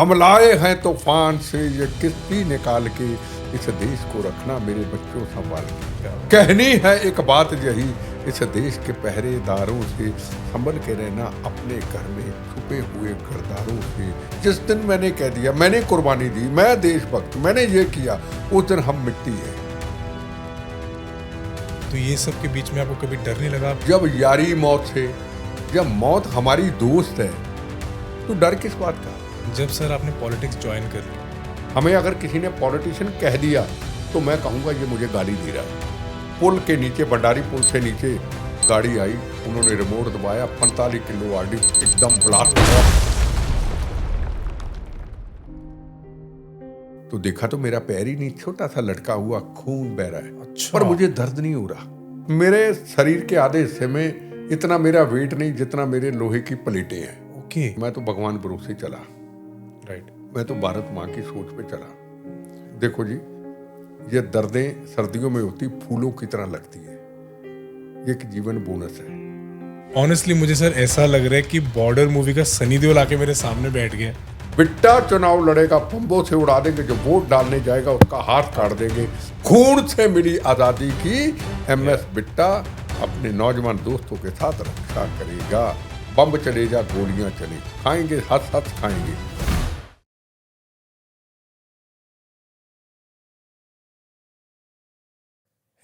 हम लाए हैं तूफान से ये किश्ती निकाल के, इस देश को रखना मेरे बच्चों संभाल के। कहनी है एक बात यही, इस देश के पहरेदारों से संभल के रहना, अपने घर में छुपे हुए गरदारों से। जिस दिन मैंने कह दिया, मैंने कुर्बानी दी, मैं देशभक्त, मैंने ये किया, उस दिन हम मिट्टी है। तो ये सब के बीच में आपको कभी डर नहीं लगा? जब यारी मौत से, जब मौत हमारी दोस्त है, तो डर किस बात का? जब सर आपने पॉलिटिक्स ज्वाइन कर ली, हमें अगर किसी ने पॉलिटिशियन कह दिया तो मैं कहूँगा ये मुझे गाली दे रहा है। पुल के नीचे, भंडारी पुल से नीचे गाड़ी आई, उन्होंने रिमोट दबाया, 45 किलो आरडी एकदम ब्लास्ट हुआ। तो देखा तो मेरा पैर ही नहीं, छोटा सा लटका हुआ, खून बह रहा है। अच्छा। पर मुझे दर्द नहीं हो रहा। मेरे शरीर के आधे हिस्से में इतना मेरा वेट नहीं जितना मेरे लोहे की प्लेटें हैं। ओके। मैं तो भगवान भरोसे चला, राइट। मैं तो भारत माँ की सोच पे चला। देखो जी, ये दर्दें सर्दियों में होती फूलों की तरह लगती है, ये एक जीवन बोनस है। ऑनेस्टली मुझे सर ऐसा लग रहा है कि बॉर्डर मूवी का सनी देओल आके मेरे सामने बैठ गया। बिट्टा चुनाव लड़ेगा, बम्बों से उड़ा देंगे, जो वोट डालने जाएगा उसका हाथ काट देंगे। खून से मिली आजादी की एमएस बिट्टा अपने नौजवान दोस्तों के साथ रक्षा करेगा। बम चले जा, गोलियां चले, खाएंगे, हंस हंस खाएंगे।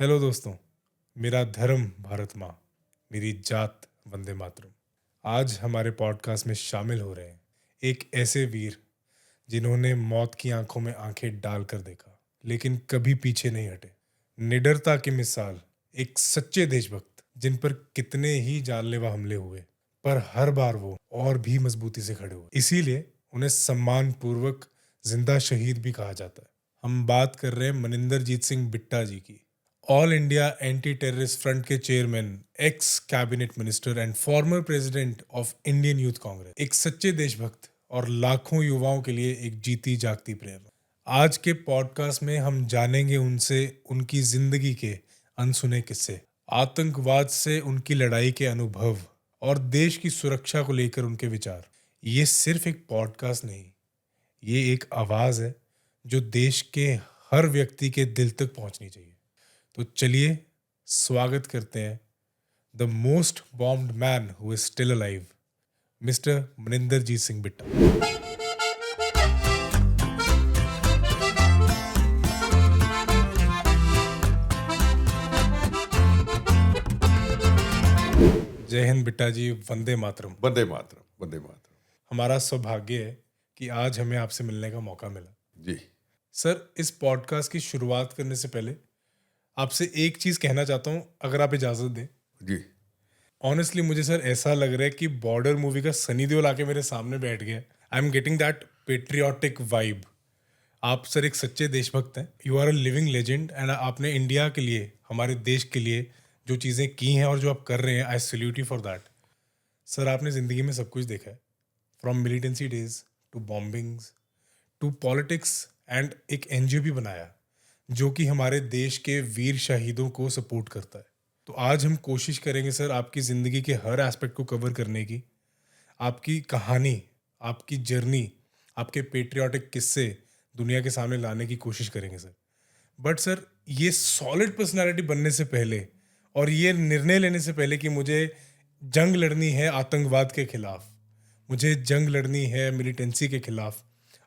हेलो दोस्तों, मेरा धर्म भारत माँ, मेरी जात वंदे मातरम। आज हमारे पॉडकास्ट में शामिल हो रहे हैं एक ऐसे वीर जिन्होंने मौत की आंखों में आंखें डालकर देखा, लेकिन कभी पीछे नहीं हटे। निडरता की मिसाल, एक सच्चे देशभक्त जिन पर कितने ही जानलेवा हमले हुए, पर हर बार वो और भी मजबूती से खड़े हुए। इसीलिए उन्हें सम्मान पूर्वक जिंदा शहीद भी कहा जाता है। हम बात कर रहे हैं मनिंदरजीत सिंह बिट्टा जी की, all India anti terrorist front के chairman, ex cabinet minister and former president of Indian youth Congress. एक सच्चे देशभक्त और लाखों युवाओं के लिए एक जीती जागती प्रेरणा। आज के पॉडकास्ट में हम जानेंगे उनसे उनकी जिंदगी के अनसुने किस्से, आतंकवाद से उनकी लड़ाई के अनुभव और देश की सुरक्षा को लेकर उनके विचार। ये सिर्फ एक पॉडकास्ट नहीं, ये एक आवाज है जो देश के हर व्यक्ति के दिल तक पहुंचनी चाहिए। तो चलिए स्वागत करते हैं the most bombed man who is still alive, mister Maninderjeet Singh Bitta. जय हिंद बिट्टा जी, वंदे मातरम। वंदे मातरम, वंदे मातरम। हमारा सौभाग्य है कि आज हमें आपसे मिलने का मौका मिला। जी सर, इस पॉडकास्ट की शुरुआत करने से पहले आपसे एक चीज कहना चाहता हूं, अगर आप इजाजत दें। जी। ऑनेस्टली मुझे सर ऐसा लग रहा है कि बॉर्डर मूवी का सनी देओल आके मेरे सामने बैठ गया। I am getting that patriotic vibe. आप सर एक सच्चे देशभक्त हैं, you are a living legend, and आपने इंडिया के लिए, हमारे देश के लिए जो चीज़ें की हैं और जो आप कर रहे हैं, I salute you for that. Sir, आपने ज़िंदगी में सब कुछ देखा है, from militancy days to bombings to politics, and एक एनजीओ भी बनाया जो कि हमारे देश के वीर शहीदों को सपोर्ट करता है। तो आज हम कोशिश करेंगे सर आपकी ज़िंदगी के हर एस्पेक्ट को कवर करने की, आपकी कहानी, आपकी जर्नी, आपके पेट्रियाटिक किस्से दुनिया के सामने लाने की कोशिश करेंगे सर। बट सर, ये सॉलिड पर्सनालिटी बनने से पहले और ये निर्णय लेने से पहले कि मुझे जंग लड़नी है आतंकवाद के खिलाफ, मुझे जंग लड़नी है मिलिटेंसी के खिलाफ,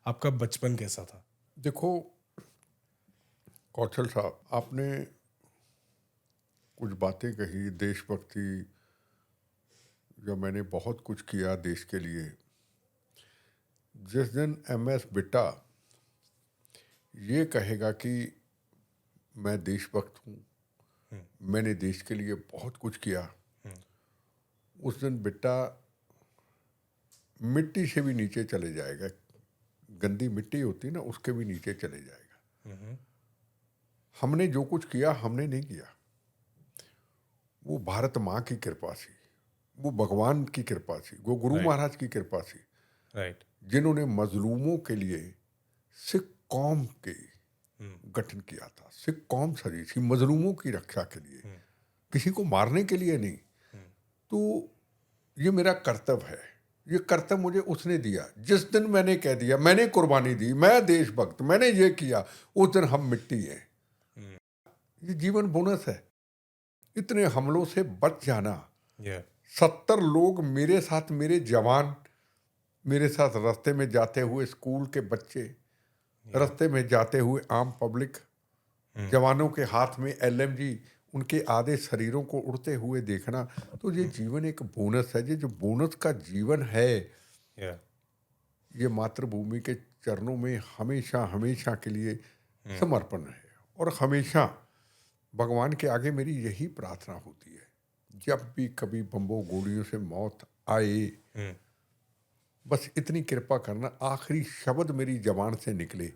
आपका बचपन कैसा था? देखो कौशल साहब, आपने कुछ बातें कही, देशभक्ति, जो मैंने बहुत कुछ किया देश के लिए। जिस दिन एमएस बिट्टा ये कहेगा कि मैं देशभक्त हूँ, मैंने देश के लिए बहुत कुछ किया, उस दिन बिट्टा मिट्टी से भी नीचे चले जाएगा। गंदी मिट्टी होती ना, उसके भी नीचे चले जाएगा। हमने जो कुछ किया, हमने नहीं किया, वो भारत माँ की कृपा थी, वो भगवान की कृपा थी, वो गुरु महाराज की कृपा थी, राइट, जिन्होंने मजलूमों के लिए सिख कौम के गठन किया था। सिख कौम सजी थी मजलूमों की रक्षा के लिए, किसी को मारने के लिए नहीं। तो ये मेरा कर्तव्य है, ये कर्तव्य मुझे उसने दिया। जिस दिन मैंने कह दिया मैंने कुर्बानी दी, मैं देशभक्त, मैंने ये किया, उस दिन हम मिट्टी हैं। ये जीवन बोनस है। इतने हमलों से बच जाना। 70 लोग मेरे साथ, मेरे जवान मेरे साथ रास्ते में जाते हुए, स्कूल के बच्चे रास्ते में जाते हुए, आम पब्लिक, जवानों के हाथ में LMG, उनके आधे शरीरों को उड़ते हुए देखना, तो ये जीवन एक बोनस है। ये जो बोनस का जीवन है, ये मातृभूमि के चरणों में हमेशा हमेशा के लिए समर्पण है। और हमेशा भगवान के आगे मेरी यही प्रार्थना होती है, जब भी कभी बम्बों गोलियों से मौत आए, बस इतनी कृपा करना, आखिरी शब्द मेरी जबान से निकले,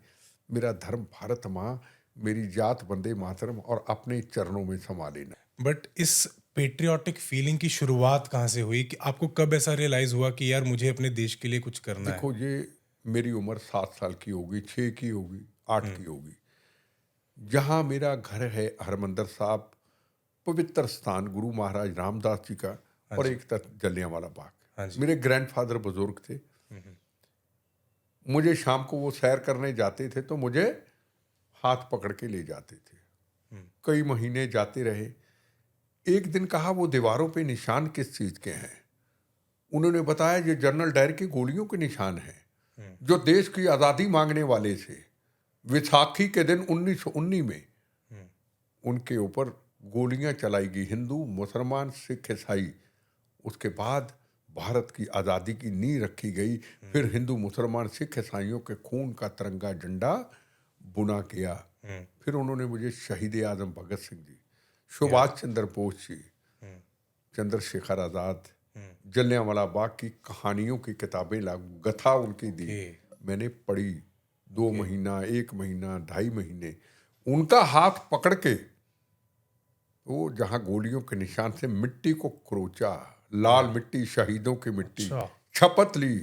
मेरा धर्म भारत माँ, मेरी जात वंदे मातरम, और अपने चरणों में समा लेना। बट इस पेट्रियाटिक फीलिंग की शुरुआत कहाँ से हुई कि आपको कब ऐसा रियलाइज हुआ कि यार मुझे अपने देश के लिए कुछ करना है? देखो, ये मेरी उम्र 7 साल की होगी, 6 की होगी, 8 की होगी। जहाँ मेरा घर है हरमंदर साहब, पवित्र स्थान गुरु महाराज रामदास जी का, और एक तरफ जलियांवाला बाग। मेरे ग्रैंडफादर बुजुर्ग थे। मुझे शाम को वो सैर करने जाते थे तो मुझे हाथ पकड़ के ले जाते थे। कई महीने जाते रहे। एक दिन कहा, वो दीवारों पे निशान किस चीज के हैं? उन्होंने बताया, ये जनरल डायर की गोलियों के निशान हैं, जो देश की आज़ादी मांगने वाले थे। विसाखी के दिन 1919 में उनके ऊपर गोलियां चलाई गई, हिंदू, मुसलमान, सिख, ईसाई। उसके बाद भारत की आज़ादी की नींव रखी गई। फिर हिंदू, मुसलमान, सिख, ईसाइयों के खून का तिरंगा झंडा बुना गया। फिर उन्होंने मुझे शहीद आजम भगत सिंह जी, सुभाष चंद्र बोस जी, चंद्रशेखर आज़ाद, जलियांवाला बाग की कहानियों की किताबें लागू, गथा उनकी दी। मैंने पढ़ी 2 महीना, 1 महीना, 2.5 महीने। उनका हाथ पकड़ के वो जहां गोलियों के निशान से मिट्टी को खरोचा, लाल मिट्टी, शहीदों की मिट्टी, शपथ ली,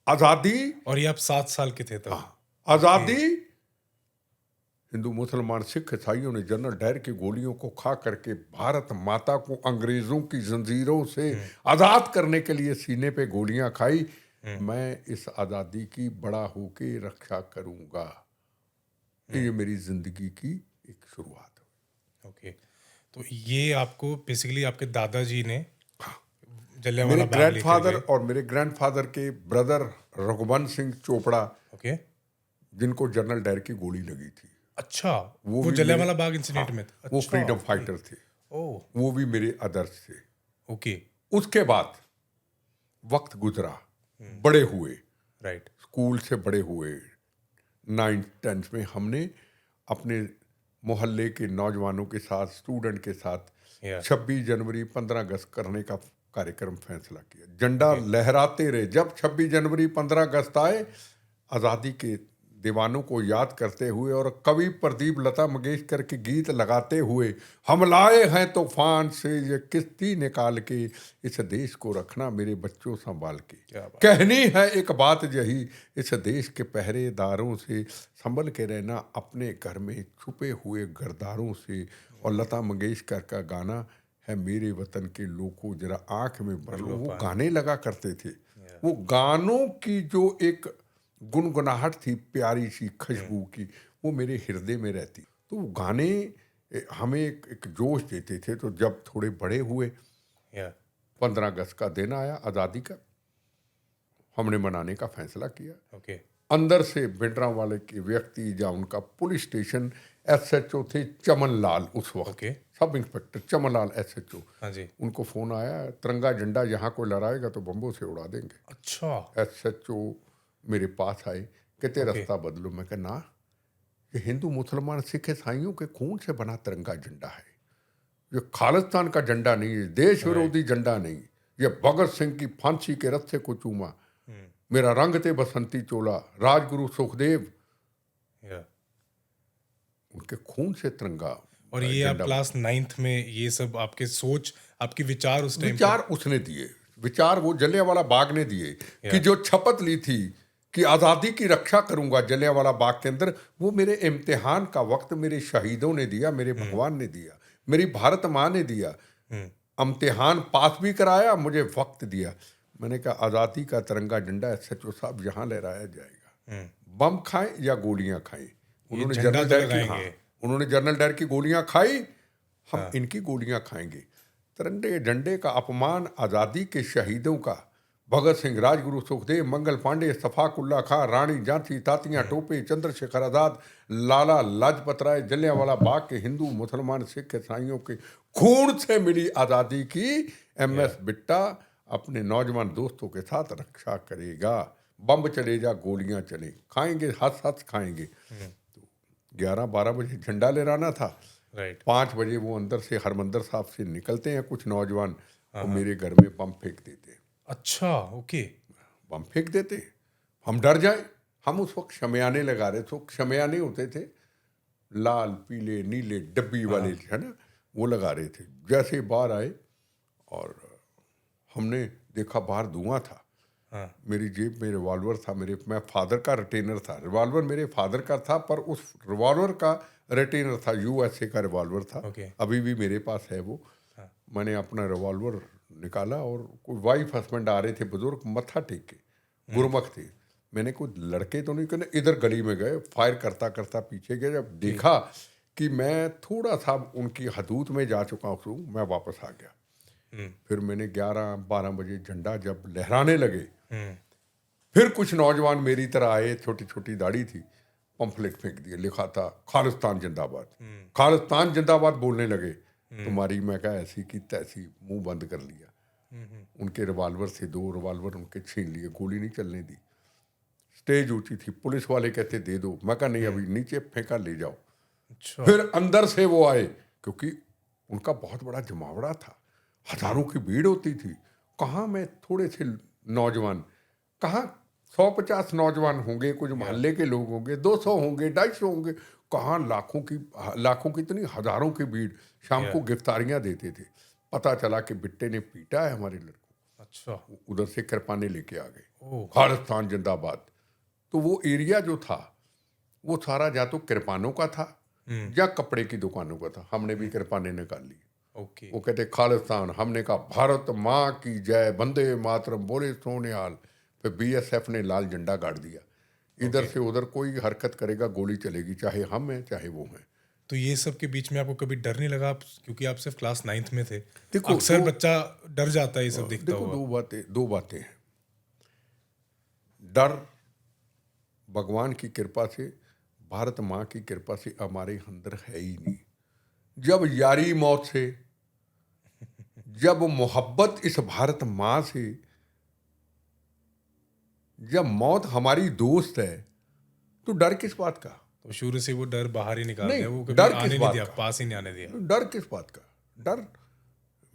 आजादी। और ये आप 7 साल के थे तब? आजादी। हिंदू, मुसलमान, सिख, ईसाइयों ने जनरल डायर की गोलियों को खा करके भारत माता को अंग्रेजों की जंजीरों से आजाद करने के लिए सीने पे गोलियां खाई। मैं इस आजादी की बड़ा होके रक्षा करूंगा। ये मेरी जिंदगी की एक शुरुआत है। ओके, तो ये आपको बेसिकली आपके दादाजी ने मेरे ग्रैंडफादर और मेरे ग्रैंडफादर के ब्रदर रघुवंश सिंह चोपड़ा, ओके, जिनको जनरल डायर की गोली लगी थी। अच्छा, वो जलियांवाला बाग इंसिडेंट में थे? वो फ्रीडम फाइटर थे। वो भी मेरे आदर्श थे। ओके। उसके बाद वक्त गुजरा, बड़े हुए, राइट, स्कूल से बड़े हुए, 9th 10th में हमने अपने मोहल्ले के नौजवानों के साथ, स्टूडेंट के साथ 26 जनवरी 15 अगस्त करने का कार्यक्रम फैसला किया। झंडा लहराते रहे। जब 26 जनवरी 15 अगस्त आए, आज़ादी के दीवानों को याद करते हुए और कवि प्रदीप लता मंगेशकर के गीत लगाते हुए, हम लाए हैं तूफान से ये किश्ती निकाल के, इस देश को रखना मेरे बच्चों संभाल के, कहनी है एक बात यही, इस देश के पहरेदारों से संभल के रहना, अपने घर में छुपे हुए गरदारों से। और लता मंगेशकर का गाना है, मेरे वतन के लोगों जरा आंख में भर लो। वो गाने लगा करते थे। वो गानों की जो एक गुनगुनाहट थी, प्यारी सी खुशबू की, वो मेरे हृदय में रहती। तो गाने हमें एक जोश देते थे। तो जब थोड़े बड़े हुए, 15 अगस्त का दिन आया आज़ादी का, हमने मनाने का फैसला किया। अंदर से भिंडरांवाले के व्यक्ति, या उनका पुलिस स्टेशन SHO थे चमन लाल, उस वक्त sub inspector Chaman Lal SHO, उनको फोन आया, तिरंगा झंडा यहाँ कोई लहराएगा तो बम्बों से उड़ा देंगे। अच्छा। SHO मेरे पास आए, कहते रास्ता बदलो। मैं कहा ना, ये हिंदू, मुसलमान, सिख, ईसाइयों के खून से बना तिरंगा झंडा है। ये खालिस्तान का झंडा नहीं है, देश विरोधी झंडा नहीं। ये भगत सिंह की फांसी के रस्से को चूमा, मेरा रंग ते बसंती चोला, राजगुरु सुखदेव, उनके खून से तिरंगा। और ये आप क्लास 9th में ये सब आपके सोच, आपके विचार उस टाइम विचार उसने दिए, विचार वो जलियांवाला बाग ने दिए कि जो शपथ ली थी कि आज़ादी की रक्षा करूंगा जलियांवाला बाग के अंदर, वो मेरे इम्तिहान का वक्त मेरे शहीदों ने दिया, मेरे भगवान ने दिया, मेरी भारत माँ ने दिया। इम्तिहान पास भी कराया, मुझे वक्त दिया। मैंने कहा आज़ादी का तिरंगा झंडा एसएचओ साहब यहाँ लहराया जाएगा, बम खाएं या गोलियां खाएं। उन्होंने झंडा जनरल तो डायर की लगाएंगे। उन्होंने जनरल डायर की गोलियां खाई, हम हाँ। इनकी गोलियां खाएंगे। तिरंगे झंडे का अपमान आज़ादी के शहीदों का, भगत सिंह, राजगुरु सुखदेव, मंगल पांडे, इत्तफाकुल्ला खां, रानी झांसी, तात्या टोपे, चंद्रशेखर आजाद, लाला लाजपत राय, जलियांवाला बाग के हिंदू, मुसलमान, सिख, ईसाइयों के खून से मिली आज़ादी की एमएस बिट्टा अपने नौजवान दोस्तों के साथ रक्षा करेगा। बम चले जा गोलियां चले, खाएंगे हंस हंस खाएंगे। तो 11-12 बजे झंडा लहराना था। राइट। 5 बजे वो अंदर से हरमंदर साहब से निकलते हैं कुछ नौजवान और मेरे घर में बम फेंक देते हैं। अच्छा, ओके। बम फेंक देते, हम डर जाए। हम उस वक्त शमयाने लगा रहे थे, शमयाने होते थे लाल पीले नीले डब्बी वाले, है ना, वो लगा रहे थे। जैसे बाहर आए और हमने देखा बाहर धुआं था। मेरी जेब में रिवॉल्वर था, मैं फादर का रिटेनर था। रिवॉल्वर मेरे फादर का था, पर उस रिवॉल्वर का रिटेनर था, यूएसए का रिवॉल्वर था। Okay. अभी भी मेरे पास है वो। मैंने अपना रिवॉल्वर निकाला और कोई वाइफ हस्बैंड आ रहे थे बुजुर्ग, मत्था टेक के गुरमख थे। मैंने कोई लड़के तो नहीं करने, इधर गली में गए, फायर करता करता पीछे गए। जब देखा कि मैं थोड़ा सा उनकी हदूद में जा चुका हूँ, मैं वापस आ गया। फिर मैंने 11-12 बजे झंडा जब लहराने लगे, फिर कुछ नौजवान मेरी तरह आए, छोटी छोटी दाढ़ी थी, पंफलेट फेंक दिए, लिखा था खालिस्तान जिंदाबाद। खालिस्तान जिंदाबाद बोलने लगे। तुम्हारी मैं कहा ऐसी की तैसी, मुंह बंद कर लिया। उनके रिवॉल्वर से 2 रिवॉल्वर उनके छीन लिए, गोली नहीं चलने दी। स्टेज ऊंची थी, पुलिस वाले कहते दे दो, मैं कहा नहीं, अभी नीचे फेंका, ले जाओ। अच्छा। फिर अंदर से वो आए, क्योंकि उनका बहुत बड़ा जमावड़ा था, हजारों की भीड़ होती थी। कहाँ मैं थोड़े से नौजवान, कहाँ 150 नौजवान होंगे, कुछ मोहल्ले के लोग होंगे, 200 होंगे, 250 होंगे, कहाँ लाखों की इतनी हजारों की भीड़। शाम को गिरफ्तारियां देते थे। पता चला कि बिट्टे ने पीटा है हमारे लड़कों। अच्छा। उधर से कृपाने लेके आ गए, खालिस्तान जिंदाबाद। तो वो एरिया जो था वो सारा या तो कृपानों का था या कपड़े की दुकानों का था। हमने भी कृपाने निकाल ली। ओके। वो कहते खालिस्तान, हमने कहा भारत माँ की जय, वंदे मातरम बोले सोनिहाल। फिर बीएसएफ ने लाल झंडा गाड़ दिया। इधर से उधर कोई हरकत करेगा गोली चलेगी, चाहे हम हैं चाहे वो हैं। तो ये सब के बीच में आपको कभी डर नहीं लगा, क्योंकि आप सिर्फ क्लास 9th में थे? देखो, अक्सर बच्चा डर जाता है ये सब देखता देखो, हुआ। दो बातें हैं। डर भगवान की कृपा से, भारत माँ की कृपा से हमारे अंदर है ही नहीं। जब यारी मौत से, जब मोहब्बत इस भारत माँ से, जब मौत हमारी दोस्त है, तो डर किस बात का? तो शुरू से वो डर बाहर ही निकाल नहीं, दिया, वो कभी डर आने किस नहीं बात दिया, का? पास ही नहीं आने दिया। डर किस बात का? डर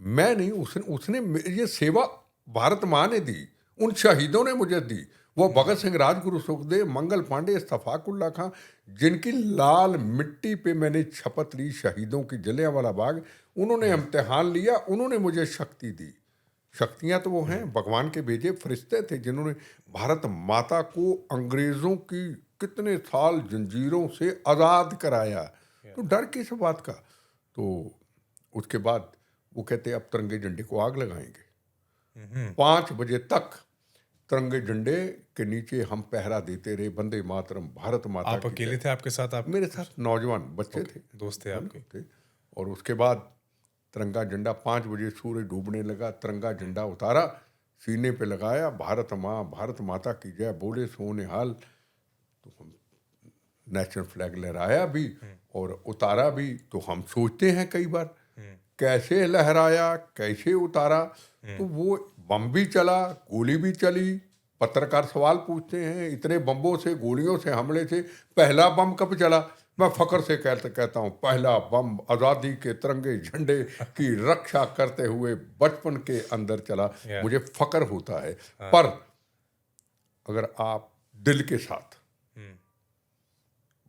मैं नहीं, उसने ये सेवा भारत माँ ने दी, उन शहीदों ने मुझे दी। वो भगत सिंह, राजगुरु सुखदेव, मंगल पांडे, इत्तफाकुल्ला खां, जिनकी लाल मिट्टी पे मैंने शपथ ली शहीदों की, जलियांवाला बाग, उन्होंने इम्तिहान लिया, उन्होंने मुझे शक्ति दी। शक्तियां तो वो हैं, भगवान के भेजे फरिश्ते थे, जिन्होंने भारत माता को अंग्रेजों की कितने साल जंजीरों से आज़ाद कराया। तो डर किस बात का? तो उसके बाद वो कहते अब तिरंगे झंडे को आग लगाएंगे। 5 बजे तक तिरंगे झंडे के नीचे हम पहरा देते रहे, वंदे मातरम, भारत माता आप की अकेले जय। थे, आपके साथ आप मेरे साथ नौजवान बच्चे थे, दोस्त थे आपके? थे। और उसके बाद तिरंगा झंडा 5 बजे सूरज डूबने लगा, तिरंगा झंडा उतारा, सीने पे लगाया, भारत माँ, भारत माता की जय बोले सोनिहाल। तो हम नेशनल फ्लैग लहराया भी और उतारा भी। तो हम सोचते हैं कई बार कैसे लहराया, कैसे उतारा। तो वो बम भी चला, गोली भी चली। पत्रकार सवाल पूछते हैं, इतने बम्बों से, गोलियों से, हमले से पहला बम कब चला? मैं फख्र से कहता हूँ, पहला बम आज़ादी के तिरंगे झंडे की रक्षा करते हुए बचपन के अंदर चला। मुझे फख्र होता है। पर अगर आप दिल के साथ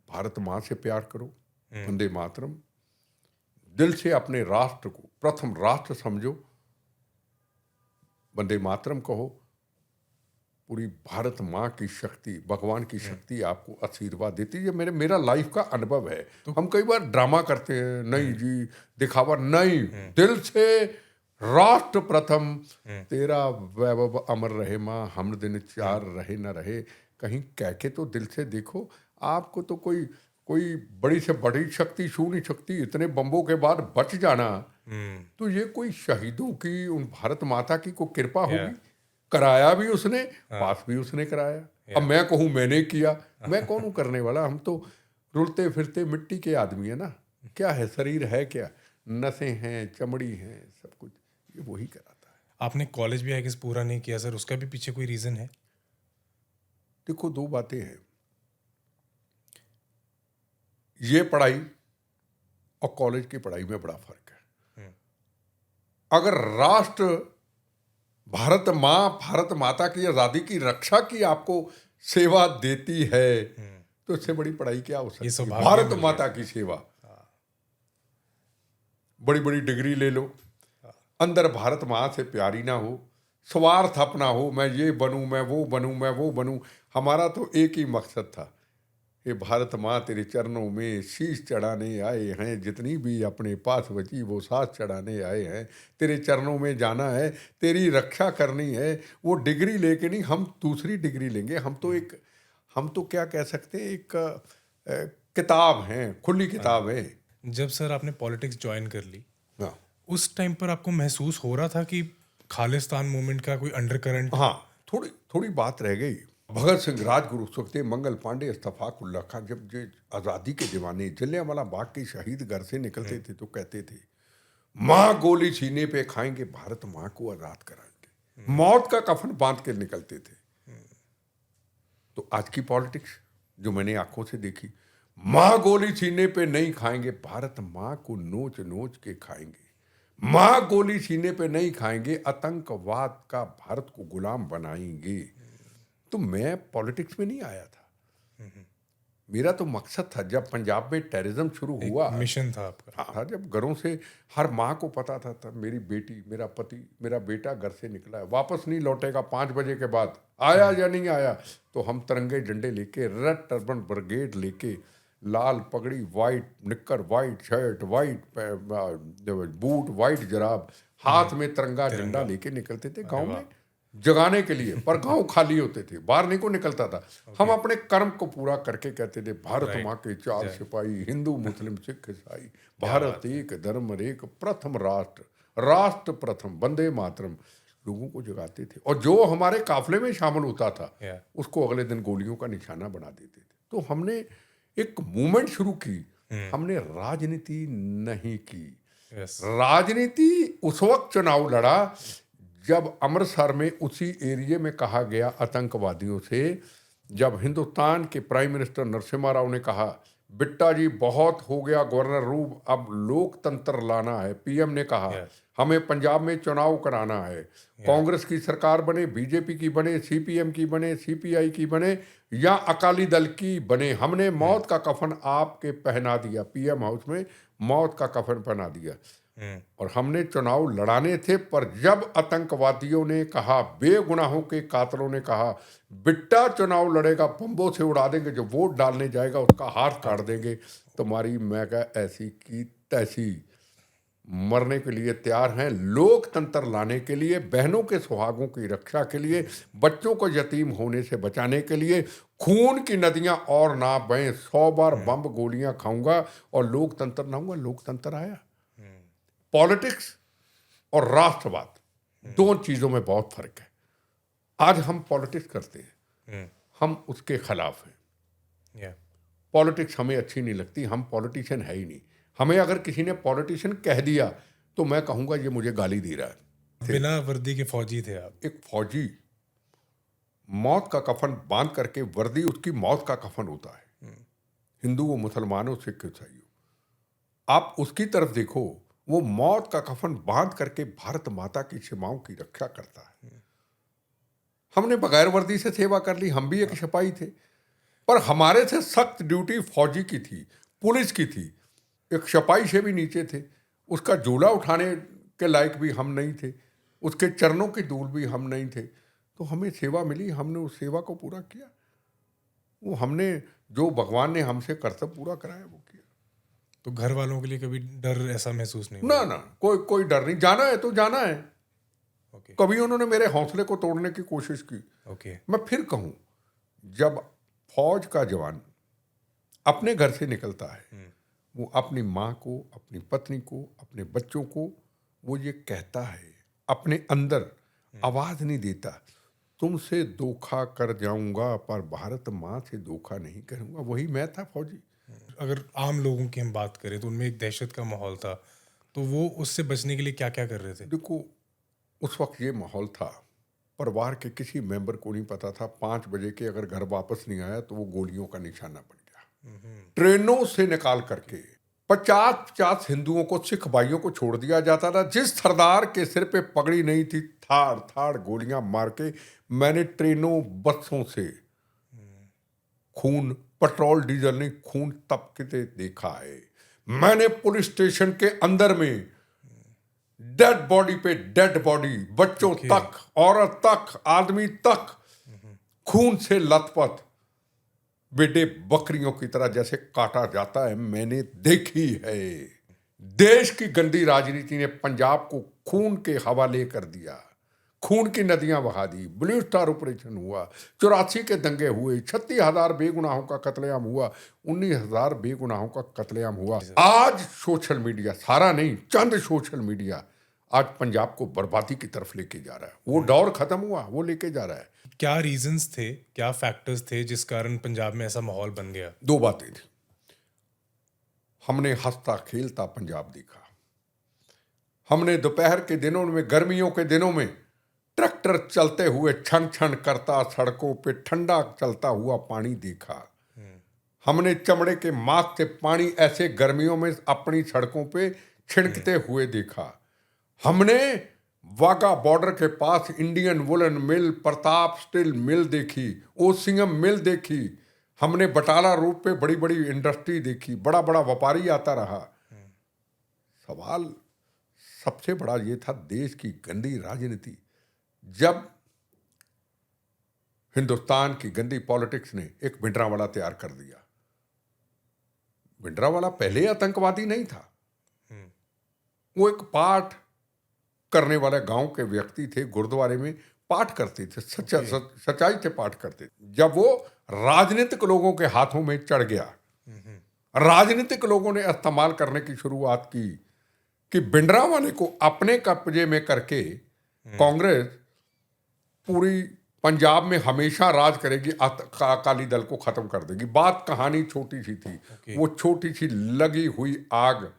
भारत माँ से प्यार करो, वंदे मातरम, दिल से अपने राष्ट्र को प्रथम राष्ट्र समझो, वंदे मातरम कहो, पूरी भारत माँ की शक्ति, भगवान की शक्ति आपको आशीर्वाद देती है। मेरा लाइफ का अनुभव है। तो हम कई बार ड्रामा करते हैं, नहीं जी दिखावा नहीं, दिल से राष्ट्र प्रथम, तेरा वैभव अमर रहे माँ, हम दिन चार रहे न रहे। कहीं कह के तो दिल से देखो, आपको तो कोई कोई बड़ी से बड़ी शक्ति, शून्य शक्ति, इतने बम्बों के बाद बच जाना, तो ये कोई शहीदों की, उन भारत माता की को कृपा होगी। कराया भी उसने, पास भी उसने कराया। अब मैं कहूँ मैंने किया, मैं कौन हूँ करने वाला? हम तो रुलते फिरते मिट्टी के आदमी है ना। क्या है, शरीर है क्या? नसें हैं, चमड़ी है, सब कुछ ये वही कराता है। आपने कॉलेज भी आई गेस पूरा नहीं किया सर, उसका भी पीछे कोई रीजन है? देखो, दो बातें हैं, ये पढ़ाई और कॉलेज की पढ़ाई में बड़ा फर्क है। अगर राष्ट्र, भारत माँ, भारत माता की आजादी की रक्षा की आपको सेवा देती है, तो इससे बड़ी पढ़ाई क्या हो सकती है? सौभाग्य भारत मिल माता गया। की सेवा, बड़ी बड़ी डिग्री ले लो, अंदर भारत माँ से प्यारी ना हो, स्वार्थ अपना हो, मैं ये बनूं, मैं वो बनूं, मैं वो बनूं। हमारा तो एक ही मकसद था, ये भारत माँ तेरे चरणों में शीश चढ़ाने आए हैं, जितनी भी अपने पास बची वो साथ चढ़ाने आए हैं, तेरे चरणों में जाना है, तेरी रक्षा करनी है। वो डिग्री लेके नहीं, हम दूसरी डिग्री लेंगे। हम तो क्या कह सकते हैं, एक किताब है, खुली किताब है। जब सर आपने पॉलिटिक्स ज्वाइन कर ली, हाँ उस टाइम पर आपको महसूस हो रहा था कि खालिस्तान मूवमेंट का कोई अंडरकरंट? हाँ, थोड़ी थोड़ी बात रह गई। भगत सिंह, राजगुरु, सुखदेव, मंगल पांडे, इत्तफाक उल्ला खां, जब जो आज़ादी के दीवाने जलियांवाला बाग के शहीद घर से निकलते थे तो कहते थे, माँ गोली सीने पे खाएंगे, भारत माँ को आज़ाद कराएंगे। मौत का कफन बांध के निकलते थे। तो आज की पॉलिटिक्स जो मैंने आंखों से देखी, माँ गोली सीने पे नहीं खाएंगे, भारत माँ को नोच नोच के खाएंगे। माँ गोली सीने पे नहीं खाएंगे, आतंकवाद का भारत को गुलाम बनाएंगे। तो मैं पॉलिटिक्स में नहीं आया था, मेरा तो मकसद था, जब पंजाब में टेररिज्म शुरू हुआ, मिशन था आपका? हाँ, जब घरों से हर माँ को पता था, तब मेरी बेटी, मेरा पति, मेरा बेटा घर से निकला है, वापस नहीं लौटेगा 5 बजे के बाद, आया या नहीं आया, तो हम तिरंगे झंडे लेके, रेड टर्बन ब्रिगेड लेके, लाल पगड़ी, वाइट निक्कर, white shirt, white boot, white जराब, हाथ में तिरंगा झंडा लेके निकलते थे गांव में जगाने के लिए। पर गांव खाली होते थे, बाहर नहीं को निकलता था। हम अपने कर्म को पूरा करके कहते थे, भारत माँ के 4 सिपाही, हिंदू मुस्लिम सिख ईसाई, भारत एक धर्म एक, प्रथम राष्ट्र, राष्ट्र प्रथम, वंदे मातरम, लोगों को जगाते थे। और जो हमारे काफले में शामिल होता था, उसको अगले दिन गोलियों का निशाना बना देते थे। तो हमने एक मूवमेंट शुरू की, हमने राजनीति नहीं की। राजनीति उस वक्त चुनाव लड़ा जब अमृतसर में उसी एरिया में कहा गया आतंकवादियों से, जब हिंदुस्तान के प्राइम मिनिस्टर नरसिम्हा राव ने कहा, बिट्टा जी बहुत हो गया गवर्नर रूप, अब लोकतंत्र लाना है। पीएम ने कहा, हमें पंजाब में चुनाव कराना है, कांग्रेस की सरकार बने, बीजेपी की बने, सीपीएम की बने, सीपीआई की बने या अकाली दल की बने, हमने मौत का कफन आपके पहना दिया। पीएम हाउस में मौत का कफन पहना दिया और हमने चुनाव लड़ाने थे। पर जब आतंकवादियों ने कहा, बेगुनाहों के कातलों ने कहा, बिट्टा चुनाव लड़ेगा, बम्बों से उड़ा देंगे, जो वोट डालने जाएगा उसका हाथ काट देंगे, तुम्हारी मैं कहा ऐसी की तैसी, मरने के लिए तैयार हैं, लोकतंत्र लाने के लिए, बहनों के सुहागों की रक्षा के लिए, बच्चों को यतीम होने से बचाने के लिए, खून की नदियां और ना बहें, 100 बार बम गोलियां खाऊंगा और लोकतंत्र लाऊंगा। लोकतंत्र आया। पॉलिटिक्स और राष्ट्रवाद, दो चीजों में बहुत फर्क है। आज हम पॉलिटिक्स करते हैं, हम उसके खिलाफ हैं। पॉलिटिक्स हमें अच्छी नहीं लगती, हम पॉलिटिशियन है ही नहीं। हमें अगर किसी ने पॉलिटिशियन कह दिया तो मैं कहूंगा ये मुझे गाली दे रहा है। बिना वर्दी के फौजी थे आप? एक फौजी मौत का कफन बांध करके, वर्दी उसकी मौत का कफन होता है। हिंदू हो, मुसलमानों, सिख, ईसाई हो, आप उसकी तरफ देखो, वो मौत का कफन बांध करके भारत माता की सीमाओं की रक्षा करता है। हमने बगैर वर्दी से सेवा कर ली, हम भी एक सिपाही थे, पर हमारे से सख्त ड्यूटी फौजी की थी, पुलिस की थी, एक सिपाही से भी नीचे थे। उसका झोला उठाने के लायक भी हम नहीं थे, उसके चरणों की धूल भी हम नहीं थे। तो हमें सेवा मिली, हमने उस सेवा को पूरा किया। वो हमने जो भगवान ने हमसे कर्तव्य पूरा कराया वो किया। तो घर वालों के लिए कभी डर ऐसा महसूस नहीं हुआ? ना ना, कोई डर नहीं। जाना है तो जाना है। ओके। कभी उन्होंने मेरे हौसले को तोड़ने की कोशिश की। ओके। मैं फिर कहूं, जब फौज का जवान अपने घर से निकलता है, वो अपनी माँ को, अपनी पत्नी को, अपने बच्चों को वो ये कहता है, अपने अंदर आवाज नहीं देता, तुमसे धोखा कर जाऊंगा पर भारत माँ से धोखा नहीं करूंगा। वही मैं था, फौजी। अगर आम लोगों की हम बात करें तो उनमें एक दहशत का माहौल था, तो वो उससे बचने के लिए क्या क्या कर रहे थे? देखो, उस वक्त ये माहौल था, परिवार के किसी मेंबर को नहीं पता था 5 बजे के अगर घर वापस नहीं आया तो वो गोलियों का निशाना बन गया। ट्रेनों से निकाल करके 50-50 हिंदुओं को, सिख भाइयों को छोड़ दिया जाता था। जिस सरदार के सिर पे पगड़ी नहीं थी, थाड़ थाड़ गोलियां मार के मैंने ट्रेनों, बसों से खून, पेट्रोल डीजल नहीं, खून तपकते देखा है। मैंने पुलिस स्टेशन के अंदर में डेड बॉडी पे डेड बॉडी, बच्चों तक, औरत तक, आदमी तक खून से लथपथ, बेटे बकरियों की तरह जैसे काटा जाता है, मैंने देखी है। देश की गंदी राजनीति ने पंजाब को खून के हवाले कर दिया, खून की नदियां बहा दी। ब्लू स्टार ऑपरेशन हुआ, 84 के दंगे हुए, 36,000 बेगुनाहों का कत्लेआम हुआ, 19,000 बेगुनाहों का कत्लेआम हुआ। आज सोशल मीडिया, सारा नहीं, चंद सोशल मीडिया आज पंजाब को बर्बादी की तरफ लेके जा रहा है। वो दौर खत्म हुआ, वो लेके जा रहा है। क्या रीजंस थे, क्या फैक्टर्स थे जिस कारण पंजाब में ऐसा माहौल बन गया? 2 बातें थी। हमने हंसता खेलता पंजाब देखा। हमने दोपहर के दिनों में, गर्मियों के दिनों में ट्रैक्टर चलते हुए छन छन करता सड़कों पे ठंडा चलता हुआ पानी देखा। हमने चमड़े के मास्क से पानी ऐसे गर्मियों में अपनी सड़कों पे छिड़कते हुए देखा। हमने वाघा बॉर्डर के पास इंडियन वुलन मिल, प्रताप स्टील मिल देखी, ओसियम मिल देखी। हमने बटाला रोड पे बड़ी बड़ी इंडस्ट्री देखी, बड़ा बड़ा व्यापारी आता रहा। सवाल सबसे बड़ा ये था, देश की गंदी राजनीति। जब हिंदुस्तान की गंदी पॉलिटिक्स ने एक भिंडरावाला तैयार कर दिया। भिंडरावाला पहले आतंकवादी नहीं था, वो एक पाठ करने वाले गांव के व्यक्ति थे, गुरुद्वारे में पाठ करते थे, सच्चाई से पाठ करते थे। जब वो राजनीतिक लोगों के हाथों में चढ़ गया, राजनीतिक लोगों ने इस्तेमाल करने की शुरुआत की कि भिंडरावाले को अपने कब्जे में करके कांग्रेस पूरी पंजाब में हमेशा राज करेगी, अकाली दल को खत्म कर देगी। बात कहानी छोटी सी थी। वो छोटी सी लगी हुई आग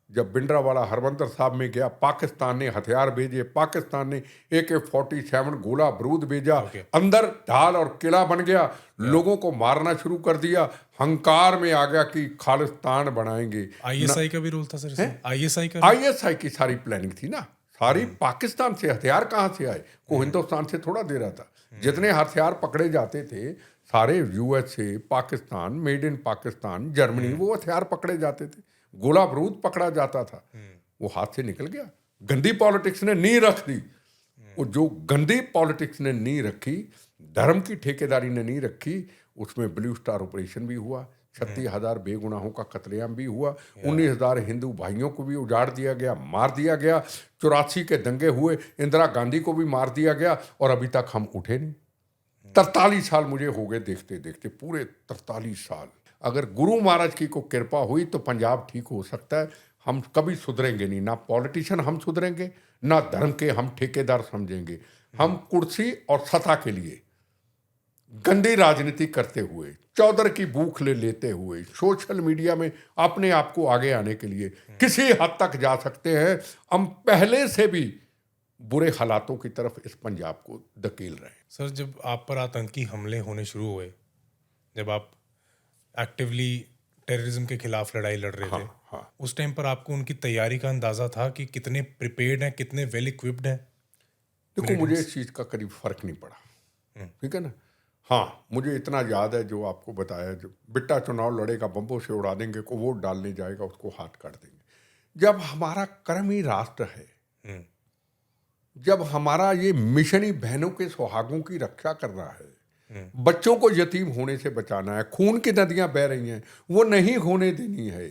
जब भिंडरावाला हरमंदर साहब में गया, पाकिस्तान ने हथियार भेजे, पाकिस्तान ने AK-47 गोला बारूद भेजा, अंदर ढाल और किला बन गया, लोगों को मारना शुरू कर दिया, हंकार में आ गया कि खालिस्तान बनाएंगे। ISI का भी रोल था सर? ISI की सारी प्लानिंग थी ना, सारी पाकिस्तान से। हथियार कहां से आए? को हिंदुस्तान से थोड़ा दे रहा था। जितने हथियार पकड़े जाते थे सारे USA, Pakistan, made in Pakistan, Germany, वो हथियार पकड़े जाते थे। गोला बारूद पकड़ा जाता था। वो हाथ से निकल गया। गंदी पॉलिटिक्स ने नींव रख दी। वो जो गंदी पॉलिटिक्स ने नींव रखी, धर्म की ठेकेदारी ने नींव रखी, उसमें ब्लू स्टार ऑपरेशन भी हुआ, 36,000 बेगुनाहों का कत्लेआम भी हुआ, 19,000 हिंदू भाइयों को भी उजाड़ दिया गया, मार दिया गया। 84 के दंगे हुए, इंदिरा गांधी को भी मार दिया गया, और अभी तक हम उठे नहीं। 43 साल मुझे हो गए देखते देखते, पूरे 43 साल। अगर गुरु महाराज की को कृपा हुई तो पंजाब ठीक हो सकता है। हम कभी सुधरेंगे नहीं, ना पॉलिटिशियन हम सुधरेंगे, ना धर्म के हम ठेकेदार समझेंगे। हम कुर्सी और सत्ता के लिए गंदी राजनीति करते हुए, चौधर की भूख ले लेते हुए, सोशल मीडिया में अपने आप को आगे आने के लिए किसी हद तक जा सकते हैं। हम पहले से भी बुरे हालातों की तरफ इस पंजाब को धकेल रहे हैं। सर, जब आप पर आतंकी हमले होने शुरू हुए, जब आप एक्टिवली टेररिज्म के खिलाफ लड़ाई लड़ रहे थे, उस टाइम पर आपको उनकी तैयारी का अंदाजा था कि कितने प्रिपेयर्ड हैं, कितने वेल इक्विप्ड हैं? देखो, मुझे इस चीज़ का करीब फर्क नहीं पड़ा, ठीक है ना। हाँ, मुझे इतना याद है जो आपको बताया, जो बिट्टा चुनाव लड़ेगा, बम्बों से उड़ा देंगे, को वोट डालने जाएगा उसको हाथ काट देंगे। जब हमारा कर्म ही राष्ट्र है, जब हमारा ये मिशन ही बहनों के सुहागों की रक्षा करना है, बच्चों को यतीम होने से बचाना है, खून की नदियां बह रही हैं, वो नहीं होने देनी है,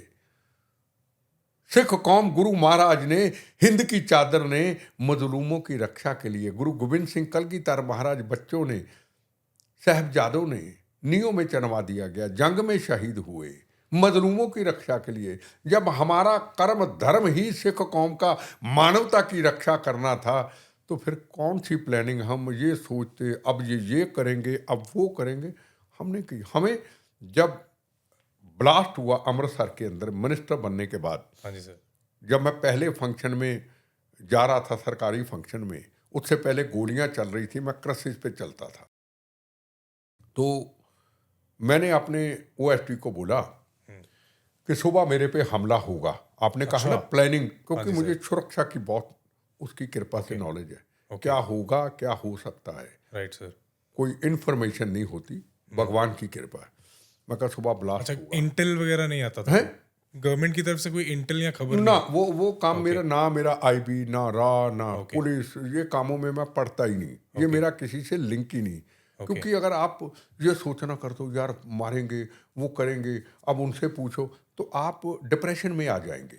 सिख कौम गुरु महाराज ने, हिंद की चादर ने मजलूमों की रक्षा के लिए, गुरु गोविंद सिंह कलगीधर महाराज बच्चों ने, साहबजादों ने नीयों में चनवा दिया गया, जंग में शहीद हुए मजलूमों की रक्षा के लिए। जब हमारा कर्म धर्म ही सिख कौम का मानवता की रक्षा करना था, तो फिर कौन सी प्लानिंग हम ये सोचते अब ये करेंगे अब वो करेंगे, हमने की। हमें जब ब्लास्ट हुआ अमृतसर के अंदर मिनिस्टर बनने के बाद, हाँ जी सर। जब मैं पहले फंक्शन में जा रहा था, सरकारी फंक्शन में, उससे पहले गोलियां चल रही थी, मैं क्रसिस पे चलता था, तो मैंने अपने ओएसडी को बोला कि सुबह मेरे पे हमला होगा। आपने कहा ना अच्छा। प्लानिंग, हाँ क्योंकि जी मुझे सर। सुरक्षा की बहुत उसकी कृपा से ओके। नॉलेज है, ओके। क्या होगा क्या हो सकता है, राइट सर। कोई इन्फॉर्मेशन नहीं होती, भगवान की कृपा है। मैं कहा सुबह ब्लास्ट अच्छा, होगा। इंटेल वगैरह नहीं आता था हैं? गवर्नमेंट की तरफ से? कोई इंटेल या खबर ना, नहीं? वो काम ओके। मेरा ना, मेरा आईबी ना रा ना ओके। पुलिस, ये कामों में मैं पढ़ता ही नहीं, ये ओके। मेरा किसी से लिंक ही नहीं। ओके। क्योंकि अगर आप ये सोचना कर दो यार मारेंगे वो करेंगे, अब उनसे पूछो तो आप डिप्रेशन में आ जाएंगे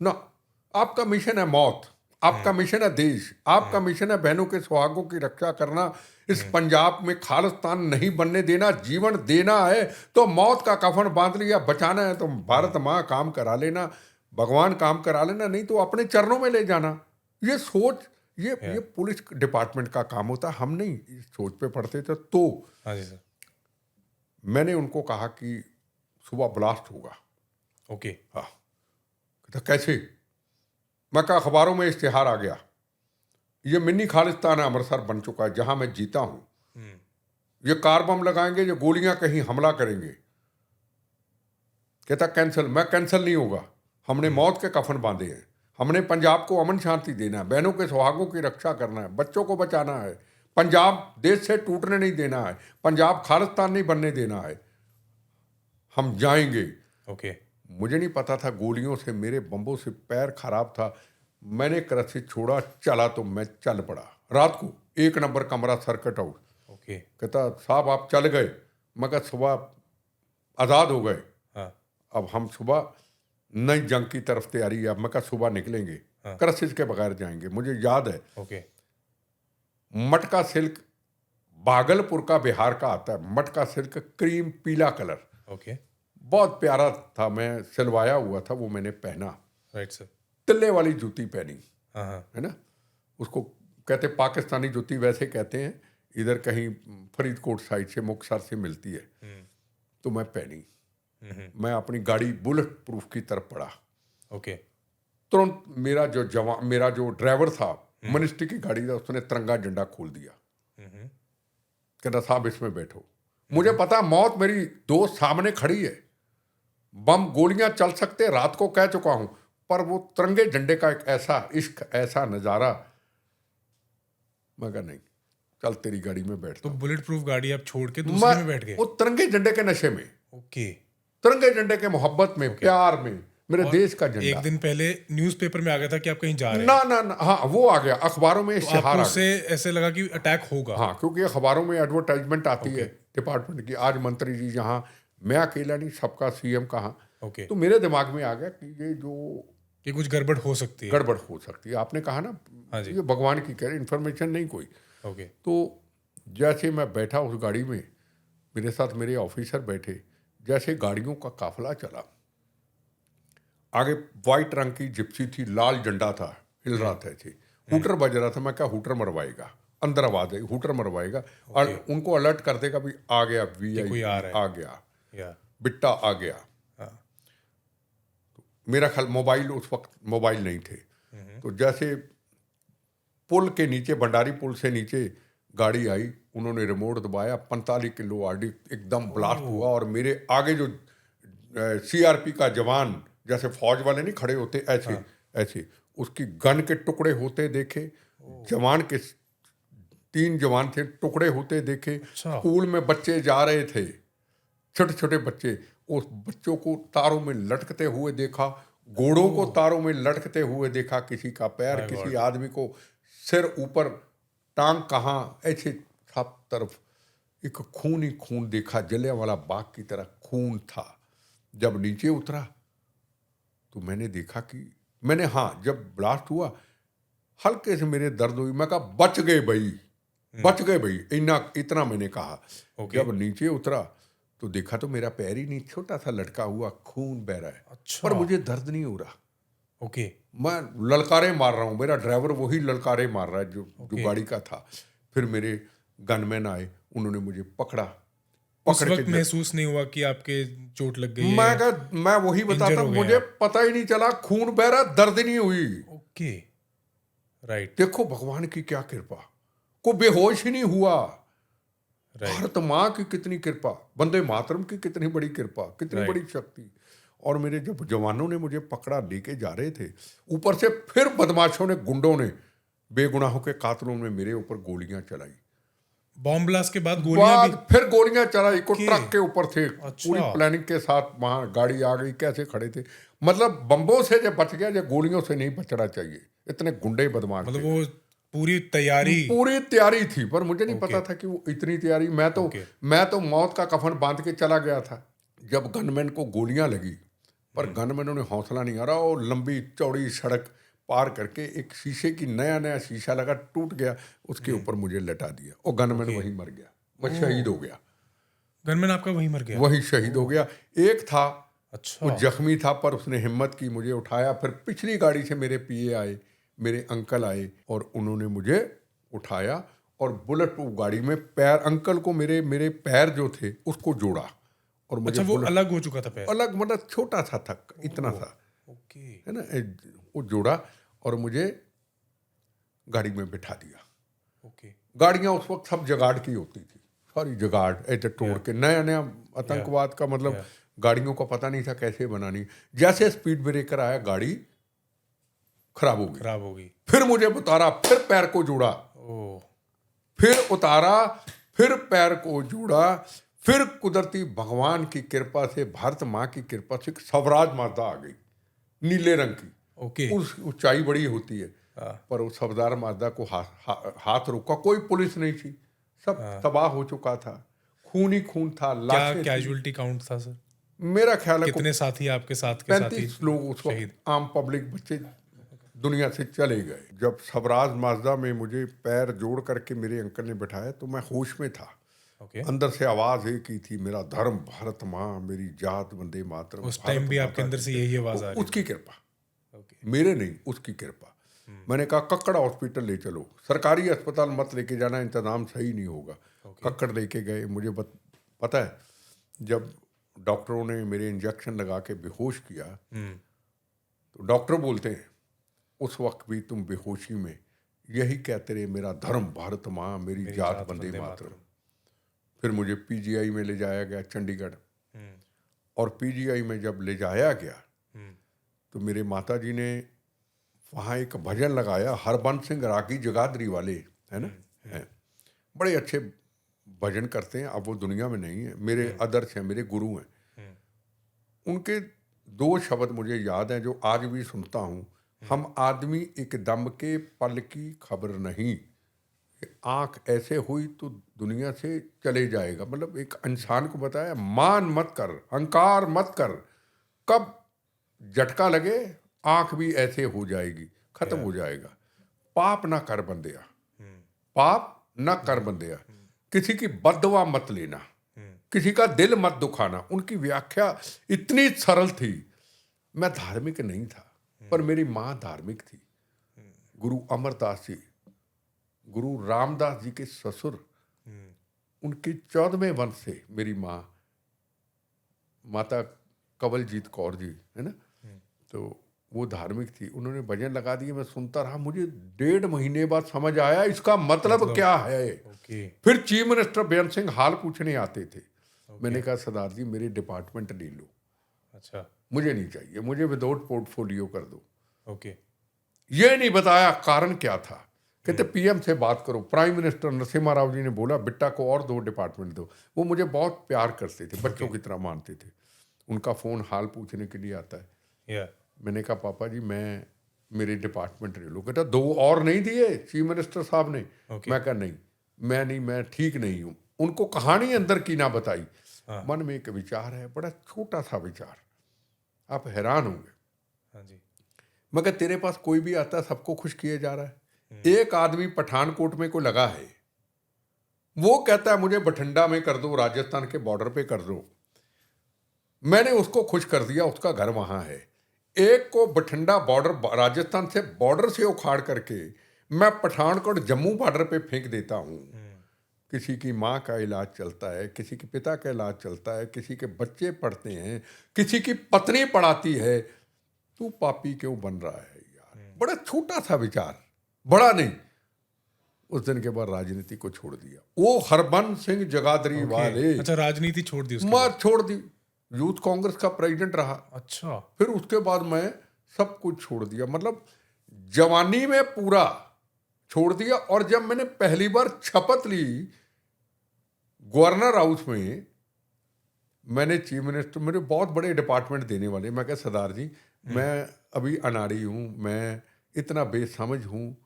ना। आपका मिशन है मौत, आपका मिशन है देश, आपका मिशन है बहनों के सुहागों की रक्षा करना। इस पंजाब में खालिस्तान नहीं बनने देना, जीवन देना है तो मौत का कफन बांध लिया, बचाना है तो भारत माँ काम करा लेना, भगवान काम करा लेना, नहीं तो अपने चरणों में ले जाना। ये सोच, ये पुलिस डिपार्टमेंट का काम होता, हम नहीं इस सोच पे पढ़ते थे। तो हाँ जी सर। मैंने उनको कहा कि सुबह ब्लास्ट होगा। ओके। हाँ, कहता कैसे? मैं कहा अखबारों में इश्तिहार आ गया, ये मिनी खालिस्तान है, अमृतसर बन चुका है जहां मैं जीता हूं, ये कार बम लगाएंगे, ये गोलियां कहीं हमला करेंगे। कहता कैंसिल। मैं कैंसिल नहीं होगा, हमने मौत के कफन बांधे हैं, हमने पंजाब को अमन शांति देना है, बहनों के सुहागों की रक्षा करना है, बच्चों को बचाना है, पंजाब देश से टूटने नहीं देना है, पंजाब खालिस्तान नहीं बनने देना है, हम जाएंगे। ओके। मुझे नहीं पता था गोलियों से, मेरे बम्बों से पैर खराब था, मैंने क्रसिस छोड़ा, चला तो मैं चल पड़ा। रात को 1 नंबर कमरा सर्किट आउट। ओके। कहता साहब आप चल गए? मैं कहा सुबह आज़ाद हो गए, हाँ। अब हम सुबह नई जंग की तरफ तैयारी है। अब मैं कहा सुबह निकलेंगे, क्रसिस के बगैर जाएंगे। मुझे याद है ओके। मटका सिल्क भागलपुर का, बिहार का आता है, मटका सिल्क क्रीम पीला कलर, ओके। बहुत प्यारा था, मैं सिलवाया हुआ था, वो मैंने पहना। Right sir. तिल्ले वाली जूती पहनी, हाँ हाँ। है ना, उसको कहते पाकिस्तानी जूती वैसे कहते हैं, इधर कहीं फरीदकोट साइड से मुक्तसर से मिलती है, तो मैं पहनी। मैं अपनी गाड़ी बुलेट प्रूफ की तरफ पड़ा। ओके। तुरंत मेरा जो ड्राइवर था, मिनिस्ट्री की गाड़ी था, उसने तिरंगा झंडा खोल दिया, कहता साहब इसमें बैठो। मुझे पता मौत मेरी दोस्त सामने खड़ी है, बम गोलियां चल सकते, रात को कह चुका हूं, पर वो तिरंगे झंडे का एक ऐसा इश्क, ऐसा नजारा, मैं कहा नहीं चल तेरी गाड़ी में बैठ। तो बुलेट प्रूफ गाड़ी आप छोड़ के दूसरे में बैठ गए? वो तिरंगे झंडे के नशे में, ओके। तिरंगे झंडे के मोहब्बत में, प्यार में, मेरे और देश का झंडा। एक दिन पहले न्यूज़पेपर में आ गया था कि आप कहीं जा रहे हैं। ना ना ना, हाँ वो आ गया, अखबारों में तो इश्तिहार आपको आ उससे ऐसे लगा कि अटैक होगा? हाँ, क्योंकि अखबारों में एडवर्टाइजमेंट आती है डिपार्टमेंट की, आज मंत्री जी यहाँ, मैं अकेला नहीं, सबका सीएम कहाँ। ओके। तो मेरे दिमाग में आ गया कि ये जो कि कुछ गड़बड़ हो सकती है। गड़बड़ हो सकती है। आपने कहा ना, हाँ जी। ये भगवान की कह रहे, इन्फॉर्मेशन नहीं कोई। ओके। तो जैसे मैं बैठा उस गाड़ी में, मेरे साथ मेरे ऑफिसर बैठे, जैसे गाड़ियों का काफिला चला, आगे वाइट रंग की जिप्सी थी, लाल झंडा था, हिल रहा था ऐसे, हूटर बज रहा था। मैं क्या हूटर मरवाएगा, अंदर आवाज आई हूटर मरवाएगा, और उनको अलर्ट कर देगा भी आ गया, कोई आ रहा है। आ गया, या बिट्टा आ गया। मेरा ख्याल मोबाइल, उस वक्त मोबाइल नहीं थे। तो जैसे पुल के नीचे, भंडारी पुल से नीचे गाड़ी आई, उन्होंने रिमोट दबाया, 45 किलो आरडी एकदम ब्लास्ट हुआ, और मेरे आगे जो सीआरपी का जवान, जैसे फौज वाले नहीं खड़े होते ऐसे ऐसे, उसकी गन के टुकड़े होते देखे, जवान के 3 जवान थे, टुकड़े होते देखे। स्कूल में बच्चे जा रहे थे, छोटे छोटे बच्चे, उस बच्चों को तारों में लटकते हुए देखा, घोड़ों को तारों में लटकते हुए देखा, किसी का पैर, किसी आदमी को सिर ऊपर, टांग कहाँ, ऐसे सब तरफ एक खून ही खून देखा, जलियांवाला बाग की तरह खून था। जब नीचे उतरा तो मैंने देखा कि मैंने, हाँ, जब ब्लास्ट हुआ हल्के से मेरे दर्द हुई, मैं कहा बच गए भाई, बच गए भाई, इतना मैंने कहा। ओके। जब नीचे उतरा तो देखा तो मेरा पैर ही नहीं, छोटा सा लटका हुआ, खून बह रहा है, अच्छा। पर मुझे दर्द नहीं हो रहा। ओके। मैं ललकारे मार रहा हूँ, मेरा ड्राइवर वही ललकारे मार रहा है जो ओके। गाड़ी का था। फिर मेरे गनमैन आए, उन्होंने मुझे पकड़ा, उस पकड़ के वक्त महसूस नहीं हुआ कि आपके चोट लग गई है? मैं वही इंजर बताता, हो गए मुझे आप? पता ही नहीं चला, खून बह रहा, दर्द नहीं हुई। Okay, right. देखो भगवान की क्या कृपा, को बेहोश ही नहीं हुआ। राइट। भारत माँ की कितनी कृपा, वंदे मातरम की कितनी बड़ी कृपा, कितनी Right. बड़ी शक्ति। और मेरे जब जवानों ने मुझे पकड़ा, लेके जा रहे थे, ऊपर से फिर बदमाशों ने, गुंडों ने, बेगुनाहों के कातलों ने मेरे ऊपर गोलियां चलाई। बॉम्ब ब्लास्ट के बाद गोलियां भी? फिर गोलियां चलाई, को Okay. ट्रक के ऊपर थे, अच्छा। पूरी प्लानिंग के साथ वहां गाड़ी आ गई, कैसे खड़े थे। मतलब बम्बों से जो बच गया, जो गोलियों से नहीं बचना चाहिए, इतने गुंडे बदमाश मतलब थे। वो पूरी तैयारी? पूरी तैयारी थी, पर मुझे नहीं Okay. पता था कि वो इतनी तैयारी। Okay. मैं तो मौत का कफन बांध के चला गया था। जब गनमैन को गोलियां लगी, पर गनमैनों ने हौसला नहीं हारा, और लंबी चौड़ी सड़क पार करके एक शीशे की, नया शीशा लगा, टूट गया, उसके ऊपर मुझे लटा दिया, और गनमैन Okay. वहीं मर गया, मैं शहीद हो गया। गनमैन आपका वहीं मर गया? वहीं शहीद हो गया। एक था, अच्छा। वो जख्मी था, पर उसने हिम्मत की, मुझे उठाया। फिर पिछली गाड़ी से मेरे पीए आए, मेरे अंकल आए, और उन्होंने मुझे उठाया, और बुलेट प्रूफ गाड़ी में पैर, अंकल को मेरे पैर जो थे उसको जोड़ा, और मुझे अच्छा, वो अलग हो चुका था पैर? अलग, मतलब छोटा सा था, इतना सा, ओके। है ना, वो जोड़ा, और मुझे गाड़ी में बिठा दिया। ओके। गाड़ियां उस वक्त सब जगाड़ की होती थी, सारी जगाड़ ऐसे तोड़ के, नया आतंकवाद का, मतलब गाड़ियों का पता नहीं था कैसे बनानी। जैसे स्पीड ब्रेकर आया, गाड़ी खराब हो गई। फिर मुझे उतारा, फिर पैर को जोड़ा, फिर उतारा, फिर पैर को जोड़ा, फिर कुदरती भगवान की कृपा से, भारत माँ की कृपा से स्वराज माता आ गई, नीले रंग की। ओके। उस ऊंचाई बड़ी होती है, पर उस स्वराज माता को हाथ रोका, कोई पुलिस नहीं थी, सब तबाह हो चुका था, खून ही खून था, लाशें क्या थी। कैजुअलिटी काउंट था सर? मेरा ख्याल है कितने साथी आपके साथ के साथी 35 लोग उस शहीद? वक्त, आम पब्लिक, बच्चे दुनिया से चले गए। जब स्वराज माजदा में मुझे पैर जोड़ करके मेरे अंकल ने बिठाया, तो मैं होश में था। ओके। अंदर से आवाज एक ही थी, मेरा धर्म भारत माँ, मेरी जात वंदे मातरम। उस टाइम भी आपके अंदर से यही आवाज आ रही? उसकी कृपा, ओके। मेरे नहीं, उसकी कृपा। मैंने कहा कक्कड़ हॉस्पिटल ले चलो, सरकारी अस्पताल मत लेके जाना, इंतजाम सही नहीं होगा। कक्कड़ लेके गए। मुझे पता है, जब डॉक्टरों ने मेरे इंजेक्शन लगा के बेहोश किया, तो डॉक्टर बोलते हैं उस वक्त भी तुम बेहोशी में यही कहते रहे, मेरा धर्म भारत माँ, मेरी जात वंदे मातरम। फिर मुझे पीजीआई में ले जाया गया, चंडीगढ़। और पीजीआई में जब ले जाया गया, तो मेरे माता जी ने वहाँ एक भजन लगाया, हरबंस सिंह रागी जगाधरी वाले, है ना, हैं, बड़े अच्छे भजन करते हैं। अब वो दुनिया में नहीं है, मेरे आदर्श हैं, मेरे गुरु हैं। उनके 2 शब्द मुझे याद हैं, जो आज भी सुनता हूँ। हम आदमी एक दम के पल की खबर नहीं, आंख ऐसे हुई तो दुनिया से चले जाएगा। मतलब एक इंसान को बताया, मान मत कर, अहंकार मत कर, कब झटका लगे आंख भी ऐसे हो जाएगी, खत्म हो जाएगा। पाप ना कर बंदिया, पाप ना कर बंदिया, किसी की बददुआ मत लेना, किसी का दिल मत दुखाना। उनकी व्याख्या इतनी सरल थी। मैं धार्मिक नहीं था, पर मेरी माँ धार्मिक थी। गुरु अमरदास जी, गुरु रामदास जी के ससुर, उनके 14वें वंश से मेरी माँ, माता कवलजीत कौर जी, है ना, तो वो धार्मिक थी। उन्होंने भजन लगा दिए, मैं सुनता रहा। मुझे 1.5 महीने बाद समझ आया इसका मतलब क्या है। फिर चीफ मिनिस्टर बेअंत सिंह हाल पूछने आते थे। मैंने कहा सरदार जी मेरे डिपार्टमेंट ले लो, अच्छा, मुझे नहीं चाहिए, मुझे विदाउट पोर्टफोलियो कर दो। ओके। ये नहीं बताया कारण क्या था। कहते पीएम से बात करो। प्राइम मिनिस्टर नरसिम्हा राव जी ने बोला बिट्टा को और 2 डिपार्टमेंट दो। वो मुझे बहुत प्यार करते थे, बच्चों की तरह मानते थे। उनका फ़ोन हाल पूछने के लिए आता है। मैंने कहा पापा जी मैं मेरे डिपार्टमेंट ले लो। कहता 2 और नहीं दिए चीफ मिनिस्टर साहब ने? मैं कहा नहीं, मैं ठीक नहीं हूँ। उनको कहानी अंदर की ना बताई। मन में एक विचार है, बड़ा छोटा सा विचार, आप हैरान होंगे। हाँ जी। मगर तेरे पास कोई भी आता है सबको खुश किए जा रहा है। एक आदमी पठानकोट में को लगा है, वो कहता है मुझे बठिंडा में कर दो, राजस्थान के बॉर्डर पे कर दो। मैंने उसको खुश कर दिया, उसका घर वहां है। एक को बठिंडा बॉर्डर, राजस्थान से बॉर्डर से उखाड़ करके मैं पठानकोट जम्मू बॉर्डर पे फेंक देता हूं। किसी की माँ का इलाज चलता है, किसी के पिता का इलाज चलता है, किसी के बच्चे पढ़ते हैं, किसी की पत्नी पढ़ाती है। तू पापी क्यों बन रहा है यार? बड़ा छोटा सा विचार, बड़ा नहीं। उस दिन के बाद राजनीति को छोड़ दिया। वो हरबंस सिंह जगाधरी वाले, अच्छा, राजनीति छोड़ दी उसके मैं बाद? छोड़ दी। यूथ कांग्रेस का प्रेसिडेंट रहा। अच्छा। फिर उसके बाद मैं सब कुछ छोड़ दिया, मतलब जवानी में पूरा छोड़ दिया। और जब मैंने पहली बार शपथ ली गवर्नर हाउस में, मैंने चीफ मिनिस्टर, मेरे बहुत बड़े डिपार्टमेंट देने वाले, मैं कहा सरदार जी मैं अभी अनाड़ी हूँ, मैं इतना बेसमझ हूँ,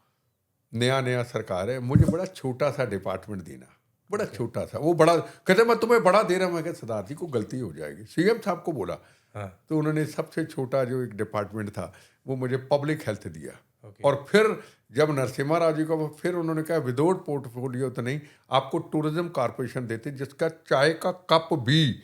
नया नया सरकार है, मुझे बड़ा छोटा सा डिपार्टमेंट देना, बड़ा छोटा सा। वो बड़ा कहते मैं तुम्हें बड़ा दे रहा हूँ। मैं कहा सरदार जी को गलती हो जाएगी, सीएम साहब को बोला। हाँ। तो उन्होंने सबसे छोटा जो एक डिपार्टमेंट था वो मुझे पब्लिक हेल्थ दिया। Okay. और फिर जब नरसिम्हा राव जी को, फिर उन्होंने कहा विदाउट पोर्टफोलियो तो नहीं, आपको टूरिज्म कॉर्पोरेशन देते जिसका चाय का कप भी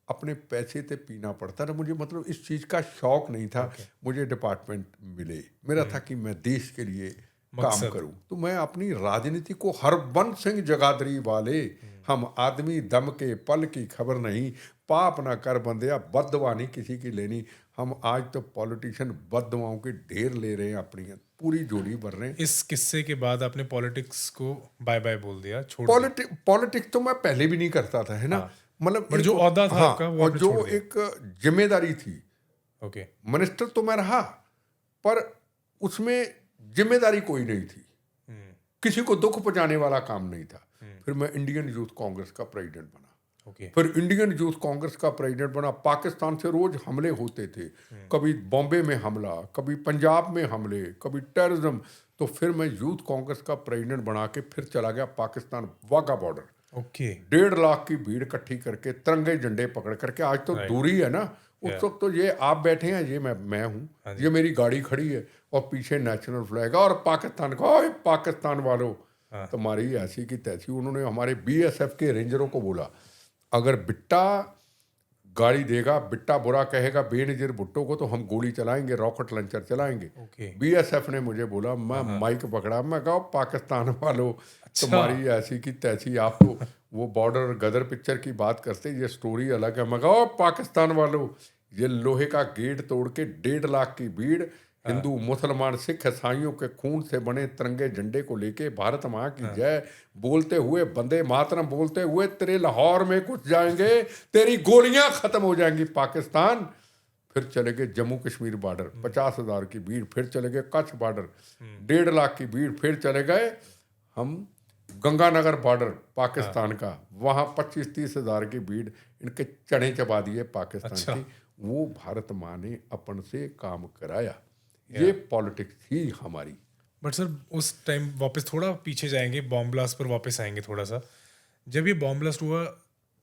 अपने पैसे से पीना पड़ता था। मुझे मतलब इस चीज़ का शौक नहीं था। मुझे डिपार्टमेंट मिले, मेरा था कि मैं देश के लिए काम करूं। तो मैं अपनी राजनीति को, हरबंस सिंह जगाधरी वाले, हम आदमी दम के पल की खबर नहीं, पाप ना कर बंदिया बददुआ नहीं किसी की लेनी। हम आज तो पॉलिटिशियन बददुआओं के ढेर ले रहे हैं, अपनी पूरी जोड़ी भर रहे हैं। इस किस्से के बाद आपने पॉलिटिक्स को बाय बाय बोल दिया, छोड़ दिया? पॉलिटिक्स तो मैं पहले भी नहीं करता था, है ना। मतलब पर जो ओहदा था आपका वो और जो एक जिम्मेदारी थी, ओके, मिनिस्टर तो मैं रहा, पर उसमें जिम्मेदारी कोई नहीं थी, किसी को दुख पहुंचाने वाला काम नहीं था। फिर मैं इंडियन यूथ कांग्रेस का प्रेसिडेंट बना। फिर इंडियन यूथ कांग्रेस का प्रेसिडेंट बना। पाकिस्तान से रोज हमले होते थे, कभी बॉम्बे में हमला, कभी पंजाब में हमले, कभी टेररिज्म। तो फिर मैं यूथ कांग्रेस का प्रेसिडेंट बना के फिर चला गया पाकिस्तान, वाघा बॉर्डर। 1.5 लाख की भीड़ इकट्ठी करके तिरंगे झंडे पकड़ करके, आज तो दूरी है ना, उस वक्त तो ये आप बैठे हैं, ये मैं हूँ, ये मेरी गाड़ी खड़ी है और पीछे नेशनल फ्लैग और पाकिस्तान का, पाकिस्तान वालों तुम्हारी ऐसी की तैसी। उन्होंने हमारे बीएसएफ के रेंजरों को बोला, अगर बिट्टा गाड़ी देगा, बिट्टा बुरा कहेगा बेनजीर भुट्टो को, तो हम गोली चलाएंगे, रॉकेट लॉन्चर चलाएंगे। बीएसएफ ने मुझे बोला, मैं माइक पकड़ा, मैं कहा पाकिस्तान वालों तुम्हारी ऐसी की तैसी। आप तो वो बॉर्डर गदर पिक्चर की बात करते, ये स्टोरी अलग है। मैं कहा पाकिस्तान वालों, ये लोहे का गेट तोड़ के 1.5 लाख की भीड़, हिंदू मुसलमान सिख ईसाइयों के खून से बने तिरंगे झंडे को लेके, भारत माँ की जय बोलते हुए, वंदे मातरम बोलते हुए तेरे लाहौर में घुस जाएंगे, तेरी गोलियां खत्म हो जाएंगी पाकिस्तान। फिर चले गए जम्मू कश्मीर बॉर्डर, 50,000 की भीड़। फिर चले गए कच्छ बॉर्डर, 1.5 लाख की भीड़। फिर चले गए हम गंगानगर बॉर्डर पाकिस्तान का, वहाँ 25-30 हज़ार की भीड़। इनके चने चबा दिए पाकिस्तान की। वो भारत माँ ने अपन से काम कराया। ये पॉलिटिक्स थी हमारी। बट सर उस टाइम, वापस थोड़ा पीछे जाएंगे, बॉम्ब ब्लास्ट पर वापस आएंगे थोड़ा सा। जब ये बॉम्ब ब्लास्ट हुआ,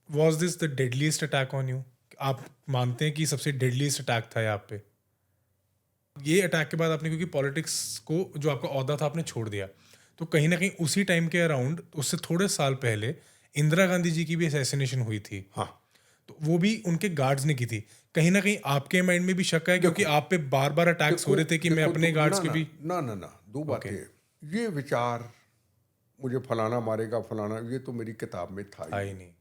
was this the deadliest attack on you? आप मानते हैं कि सबसे डेडलीस्ट अटैक था यहाँ पे? ये अटैक के बाद आपने, क्योंकि पॉलिटिक्स को जो आपका ओहदा था आपने छोड़ दिया, तो कहीं ना कहीं उसी टाइम के अराउंड, उससे थोड़े साल पहले इंदिरा गांधी जी की भी असैसिनेशन हुई थी। हाँ, तो वो भी उनके गार्ड्स ने की थी। कहीं ना कहीं आपके माइंड में भी शक है, क्योंकि आप पे बार बार अटैक्स हो रहे थे कि मैं अपने गार्ड्स के भी। ना दो बातें। ये विचार मुझे फलाना मारेगा फलाना, ये तो मेरी किताब में था ही नहीं।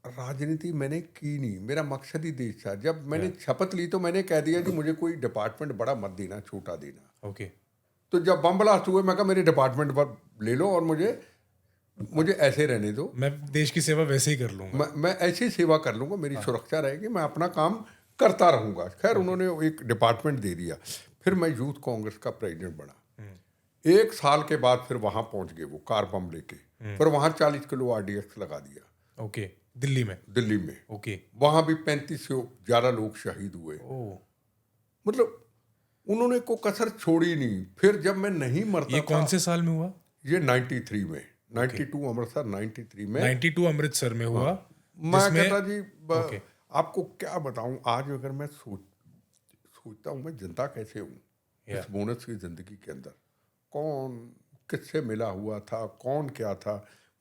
राजनीति मैंने की नहीं, मेरा मकसद ही देश था। जब मैंने शपथ ली तो मैंने कह दिया कि मुझे कोई डिपार्टमेंट बड़ा मत देना, छोटा देना। तो जब बम ब्लास्ट हुए, मैं कहा मेरे डिपार्टमेंट पर ले लो और मुझे ऐसे रहने दो, मैं देश की सेवा वैसे ही कर लूंगा, मैं ऐसी सेवा कर लूंगा, मेरी सुरक्षा रहेगी, मैं अपना काम करता रहूंगा। खैर उन्होंने एक डिपार्टमेंट दे दिया। फिर मैं यूथ कांग्रेस का प्रेसिडेंट बना। 1 साल के बाद फिर वहां पहुंच गए वो कार बम लेके। फिर वहां 40 किलो RDX लगा दिया। दिल्ली में। वहां भी 35 से ज़्यादा लोग शहीद हुए। मतलब उन्होंने को कसर छोड़ी नहीं। फिर जब मैं नहीं मरता, ये कौन से साल में हुआ? ये 93 में, 92 अमृतसर, 93 में, 92 अमृतसर में हुआ। मैं कहता जी आपको क्या बताऊं, आज अगर मैं सोचता हूँ मैं जिंदा कैसे हूँ Yeah. इस बोनस की ज़िंदगी के अंदर। कौन किससे मिला हुआ था, कौन क्या था,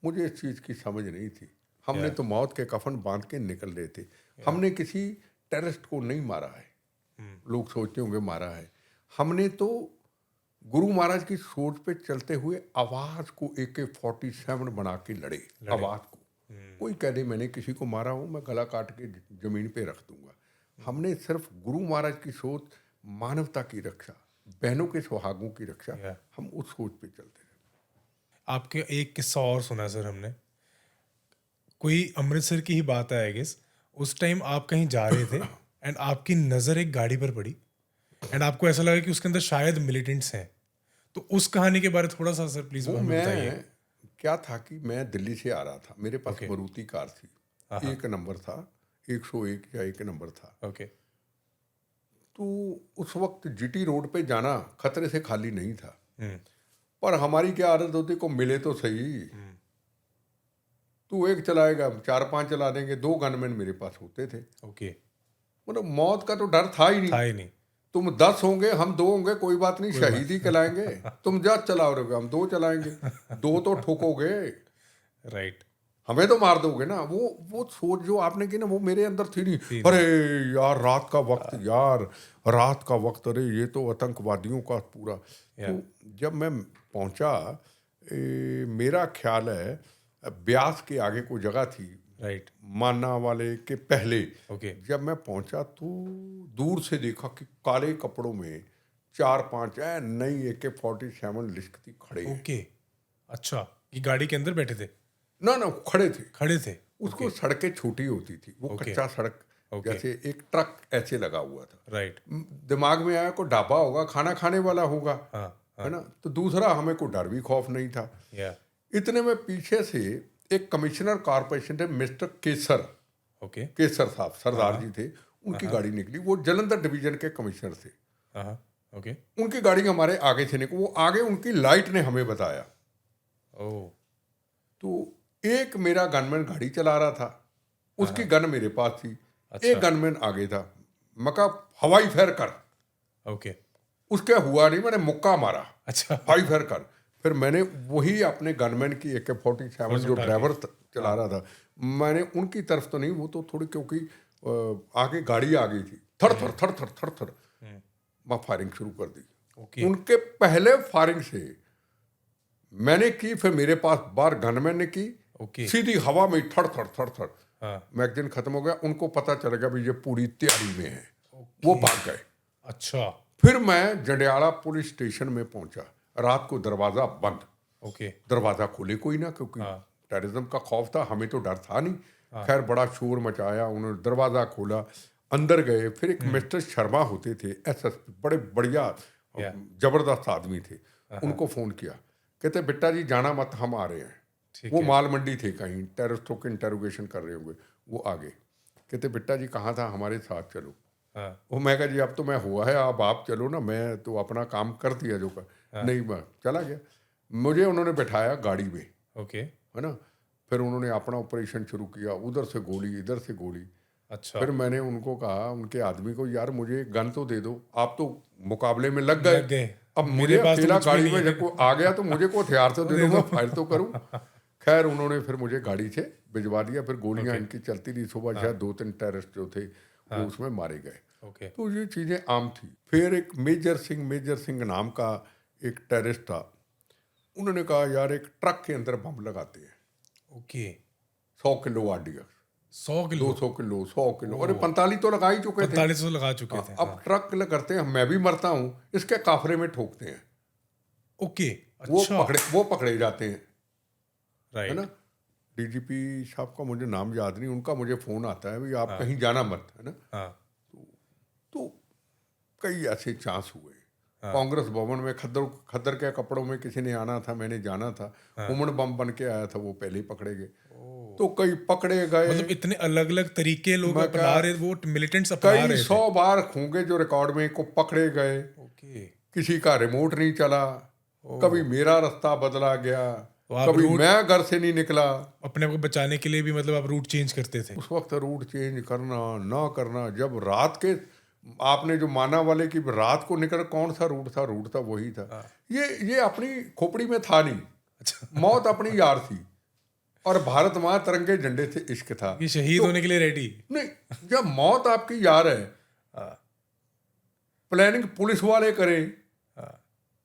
मुझे इस चीज़ की समझ नहीं थी। हमने Yeah. तो मौत के कफन बांध के निकल रहे थे। हमने किसी टेररिस्ट को नहीं मारा है, लोग सोचते होंगे मारा है। हमने तो गुरु महाराज की सोच पे चलते हुए आवाज को AK-47 बना के लड़े। आवाज को कोई कह दे मैंने किसी को मारा हो, मैं गला काट के जमीन पे रख दूंगा। हमने सिर्फ गुरु महाराज की सोच, मानवता की रक्षा, बहनों के सुहागों की रक्षा, Yeah. हम उस सोच पे चलते रहे। आपके एक किस्सा और सुना सर हमने, कोई अमृतसर की ही बात है आई गेस। उस टाइम आप कहीं जा रहे थे एंड आपकी नज़र एक गाड़ी पर पड़ी एंड आपको ऐसा लगा कि उसके अंदर शायद मिलिटेंट्स हैं। तो उस कहानी के बारे में थोड़ा सा सर प्लीज वो हमें बताइए। मैं क्या था कि मैं दिल्ली से आ रहा था, मेरे पास Okay. मारुति कार थी, एक नंबर था, 101 या एक नंबर था। ओके। तो उस वक्त GT रोड पे जाना खतरे से खाली नहीं था। हम्म। पर हमारी क्या आदत होती, को मिले तो सही, तू एक चलाएगा, 4-5 चला देंगे। 2 गनमैन मेरे पास होते थे। ओके। मतलब मौत का तो डर था ही था नहीं। ही नहीं। तुम 10 होंगे, हम 2 होंगे, कोई बात नहीं, शहीद ही कहलाएंगे। तुम 10 चला रहे हो, हम 2 चलाएंगे, 2 तो ठोकोगे, राइट। हमें तो मार दोगे ना। वो सोच जो आपने की ना, वो मेरे अंदर थी नहीं। अरे यार रात का वक्त, यार रात का वक्त, अरे ये तो आतंकवादियों का पूरा। तो जब मैं पहुंचा, मेरा ख्याल है ब्यास के आगे कोई जगह थी, राइट। माना वाले के पहले। ओके। जब मैं पहुंचा तो दूर से देखा कि काले कपड़ों में 4-5 नई AK-47 लिश्कती खड़े हैं। ओके। अच्छा, ये गाड़ी के अंदर बैठे थे? ना खड़े थे। खड़े थे। उसको सड़कें छोटी होती थी, वो कच्चा सड़क, जैसे एक ट्रक ऐसे लगा हुआ था। राइट। दिमाग में आया कोई ढाबा होगा, खाना खाने वाला होगा, हाँ। है ना। तो दूसरा, हमें कोई डर भी खौफ नहीं था। या। इतने में पीछे से एक कमिश्नर कॉरपोरेशन थे, मिस्टर केसर, ओके। केसर साहब, सरदार जी थे, उनकी गाड़ी निकली। वो जलंधर डिवीजन के कमिश्नर थे। हाँ। ओके। उनकी गाड़ी हमारे आगे से निकली, वो आगे, उनकी लाइट ने हमें बताया। ओह। तो एक मेरा गनमैन गाड़ी चला रहा था, उसकी गन मेरे पास थी। अच्छा। एक गनमैन आगे था, मैं कहा हवाई फायर कर। ओके। उसके हुआ नहीं, मैंने मुक्का मारा, अच्छा। हवाई फायर कर। फिर मैंने वही अपने गनमैन की AK-47 जो ड्राइवर चला रहा था, मैंने उनकी तरफ तो नहीं, वो तो थोड़ी, क्योंकि आगे गाड़ी आ गई थी, थर थर थर थर थर थर, मैं फायरिंग शुरू कर दी। ओके। उनके पहले फायरिंग से मैंने की, फिर मेरे पास बार गनमैन ने की, ओके। सीधी हवा में थर थर थर थर। हाँ। मैगजीन खत्म हो गया, उनको पता चल गया भी ये पूरी तैयारी में है, वो भाग गए। अच्छा। फिर मैं जंडियाला पुलिस स्टेशन में पहुंचा, रात को दरवाजा बंद। ओके। दरवाजा खोले कोई ना, क्योंकि टेररिज्म का खौफ था, हमें तो डर था नहीं। खैर बड़ा शोर मचाया, उन्होंने दरवाजा खोला, अंदर गए। फिर एक मिस्टर शर्मा होते थे, SSP, बड़े बढ़िया जबरदस्त आदमी थे। उनको फोन किया, कहते बेटा जी जाना मत, हम आ रहे हैं। वो माल मंडी थे, कहीं टेररिस्टों के इंटरोगेशन कर रहे होंगे। वो आगे कहते बेटा जी कहाँ था, हमारे साथ चलो। वो मैं कहा जी अब तो मैं हुआ है, अब आप चलो ना, मैं तो अपना काम कर दिया जो कर। नहीं, मैं चला गया। मुझे उन्होंने बैठाया गाड़ी में, ओके। है ना। फिर उन्होंने अपना ऑपरेशन शुरू किया, उधर से गोली, इधर से गोली। अच्छा। फिर मैंने उनको कहा, उनके आदमी को, यार मुझे गन तो दे दो, आप तो मुकाबले में लग गए, अब मुझे पास तो अकेला कुछ भी गाड़ी नहीं में है। जब कोई आ गया तो मुझे को हथियार तो दे दो, मैं फायर तो करूं। खैर उन्होंने फिर मुझे गाड़ी से भिजवा दिया। फिर गोलियां इनकी चलती रही। सुबह शायद 2-3 टेररिस्ट जो थे वो उसमें मारे गए। ओके। तो ये चीज़ें आम थी। फिर एक मेजर सिंह नाम का एक टेररिस्ट था, उन्होंने कहा यार एक ट्रक के अंदर बम लगाते हैं। Okay. 100 kilo RDX, 100 kilo, 200 kilo, 100 kilo, अरे 45 तो लगा ही चुके थे। 45 लगा चुके थे। अब ट्रक करते हैं, मैं भी मरता हूँ, इसके काफरे में ठोकते हैं। ओके। वो अच्छा। पकड़े जाते हैं, है राइट। ना। DGP साहब का मुझे नाम याद नहीं, उनका मुझे फोन आता है भाई आप कहीं जाना मत, है ना। हाँ। तो कई ऐसे चांस हुए। कांग्रेस भवन में खद्दर के कपड़ों में किसी ने आना था, मैंने जाना था, उमड़ बम बन के आया था, वो पहले ही पकड़े गए। तो कई पकड़े गए, मतलब इतने अलग अलग तरीके लोग मैं अपना रहे, वो मिलिटेंट्स अपना कई रहे थे। 100 बार होंगे जो रिकॉर्ड में, को पकड़े गए। ओके। किसी का रिमोट नहीं चला, कभी मेरा रास्ता बदला गया, आप कभी मैं घर से नहीं निकला। अपने आप को बचाने के लिए भी मतलब आप रूट चेंज करते थे? उस वक्त रूट चेंज करना ना करना, जब रात के आपने जो माना वाले की रात को निकल, कौन सा रूट था वही था। हाँ। ये अपनी खोपड़ी में था नहीं। अच्छा। मौत अपनी यार थी और भारत माँ तिरंगे झंडे से इश्क था। ये शहीद तो होने के लिए रेडी। नहीं, जब मौत आपकी यार है, हाँ। प्लानिंग पुलिस वाले करें, हाँ।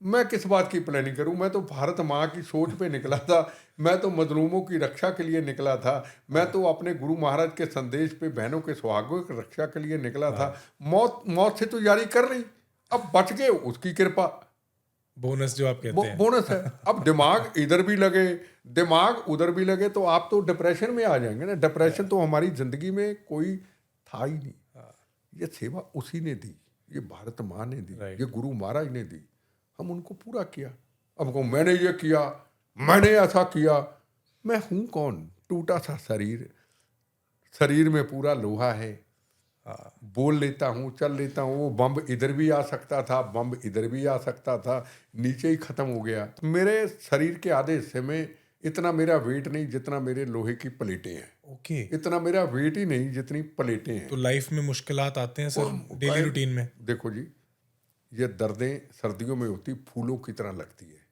मैं किस बात की प्लानिंग करूं? मैं तो भारत माँ की सोच पे निकला था, मैं तो मजलूमों की रक्षा के लिए निकला था, मैं तो अपने गुरु महाराज के संदेश पे बहनों के सुहागों की रक्षा के लिए निकला था। मौत से तो यारी कर रही, अब बच गए उसकी कृपा, बोनस जो आप कहते हैं। बोनस है। अब दिमाग इधर भी लगे, दिमाग उधर भी लगे तो आप तो डिप्रेशन में आ जाएंगे ना। डिप्रेशन तो हमारी जिंदगी में कोई था ही नहीं। ये सेवा उसी ने दी, ये भारत माँ ने दी, Right. ये गुरु महाराज ने दी, हम उनको पूरा किया। अब को मैंने ये किया, मैंने ऐसा किया, मैं हूं कौन? टूटा सा शरीर, शरीर में पूरा लोहा है, बोल लेता हूँ, चल लेता हूँ। वो बम इधर भी आ सकता था, बम इधर भी आ सकता था, नीचे ही खत्म हो गया। मेरे शरीर के आधे हिस्से में इतना मेरा वेट नहीं जितना मेरे लोहे की प्लेटें हैं। ओके। इतना मेरा वेट ही नहीं जितनी प्लेटें हैं। तो लाइफ में मुश्किलात आते हैं सर डेली रूटीन में? देखो जी, ये दर्दें सर्दियों में होती फूलों की तरह लगती है,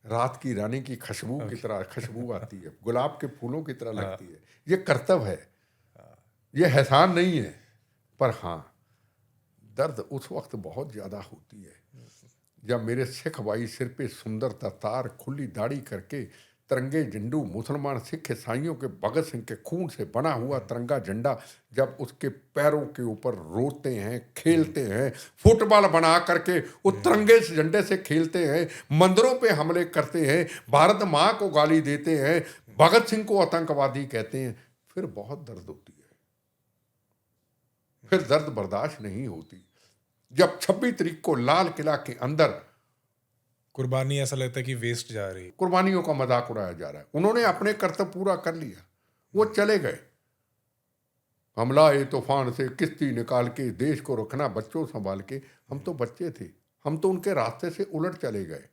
रात की रानी की खुशबू की तरह खुशबू आती है, गुलाब के फूलों की तरह लगती है। ये कर्तव्य है, ये एहसान नहीं है। पर हाँ, दर्द उस वक्त बहुत ज़्यादा होती है जब मेरे सिख भाई सिर पे सुंदर दस्तार, खुली दाढ़ी करके तिरंगे झंडू, मुसलमान सिख ईसाइयों के भगत सिंह के खून से बना हुआ तिरंगा झंडा जब उसके पैरों के ऊपर रोते हैं, खेलते हैं, फुटबॉल बना करके उस तिरंगे झंडे से खेलते हैं, मंदिरों पे हमले करते हैं, भारत माँ को गाली देते हैं, भगत सिंह को आतंकवादी कहते हैं, फिर बहुत दर्द होती है। फिर दर्द बर्दाश्त नहीं होती जब 26 तारीख को लाल किला के अंदर कुर्बानी ऐसा लगता है कि वेस्ट जा रही है। कुर्बानियों का मजाक उड़ाया जा रहा है। उन्होंने अपने कर्तव्य पूरा कर लिया, वो चले गए। हमला ए तूफान से किश्ती निकाल के देश को रखना बच्चों संभाल के। हम तो बच्चे थे, हम तो उनके रास्ते से उलट चले गए।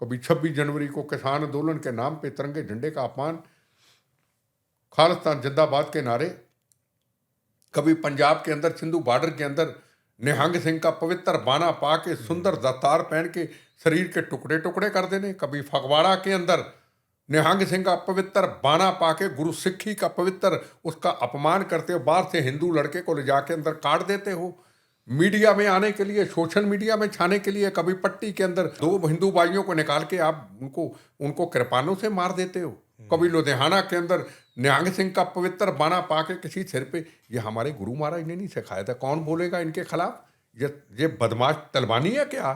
कभी 26 जनवरी को किसान आंदोलन के नाम पे तिरंगे झंडे का अपमान, खालिस्तान जिंदाबाद के नारे, कभी पंजाब के अंदर सिंधु बॉर्डर के अंदर निहंग सिंह का पवित्र बाना पा के सुंदर दस्तार पहन के शरीर के टुकड़े टुकड़े कर देने, कभी फगवाड़ा के अंदर निहंग सिंह का पवित्र बाना पा के गुरु सिक्खी का पवित्र उसका अपमान करते हो, बाहर से हिंदू लड़के को ले जाके अंदर काट देते हो, मीडिया में आने के लिए, सोशल मीडिया में छाने के लिए, कभी पट्टी के अंदर 2 हिंदू भाइयों को निकाल के आप उनको कृपानों से मार देते हो, कभी लुधियाना के अंदर निहंग सिंह का पवित्र बाना पा के किसी सिर पे। ये हमारे गुरु महाराज ने नहीं सिखाया था। कौन बोलेगा इनके खिलाफ? ये बदमाश तलवानी है क्या?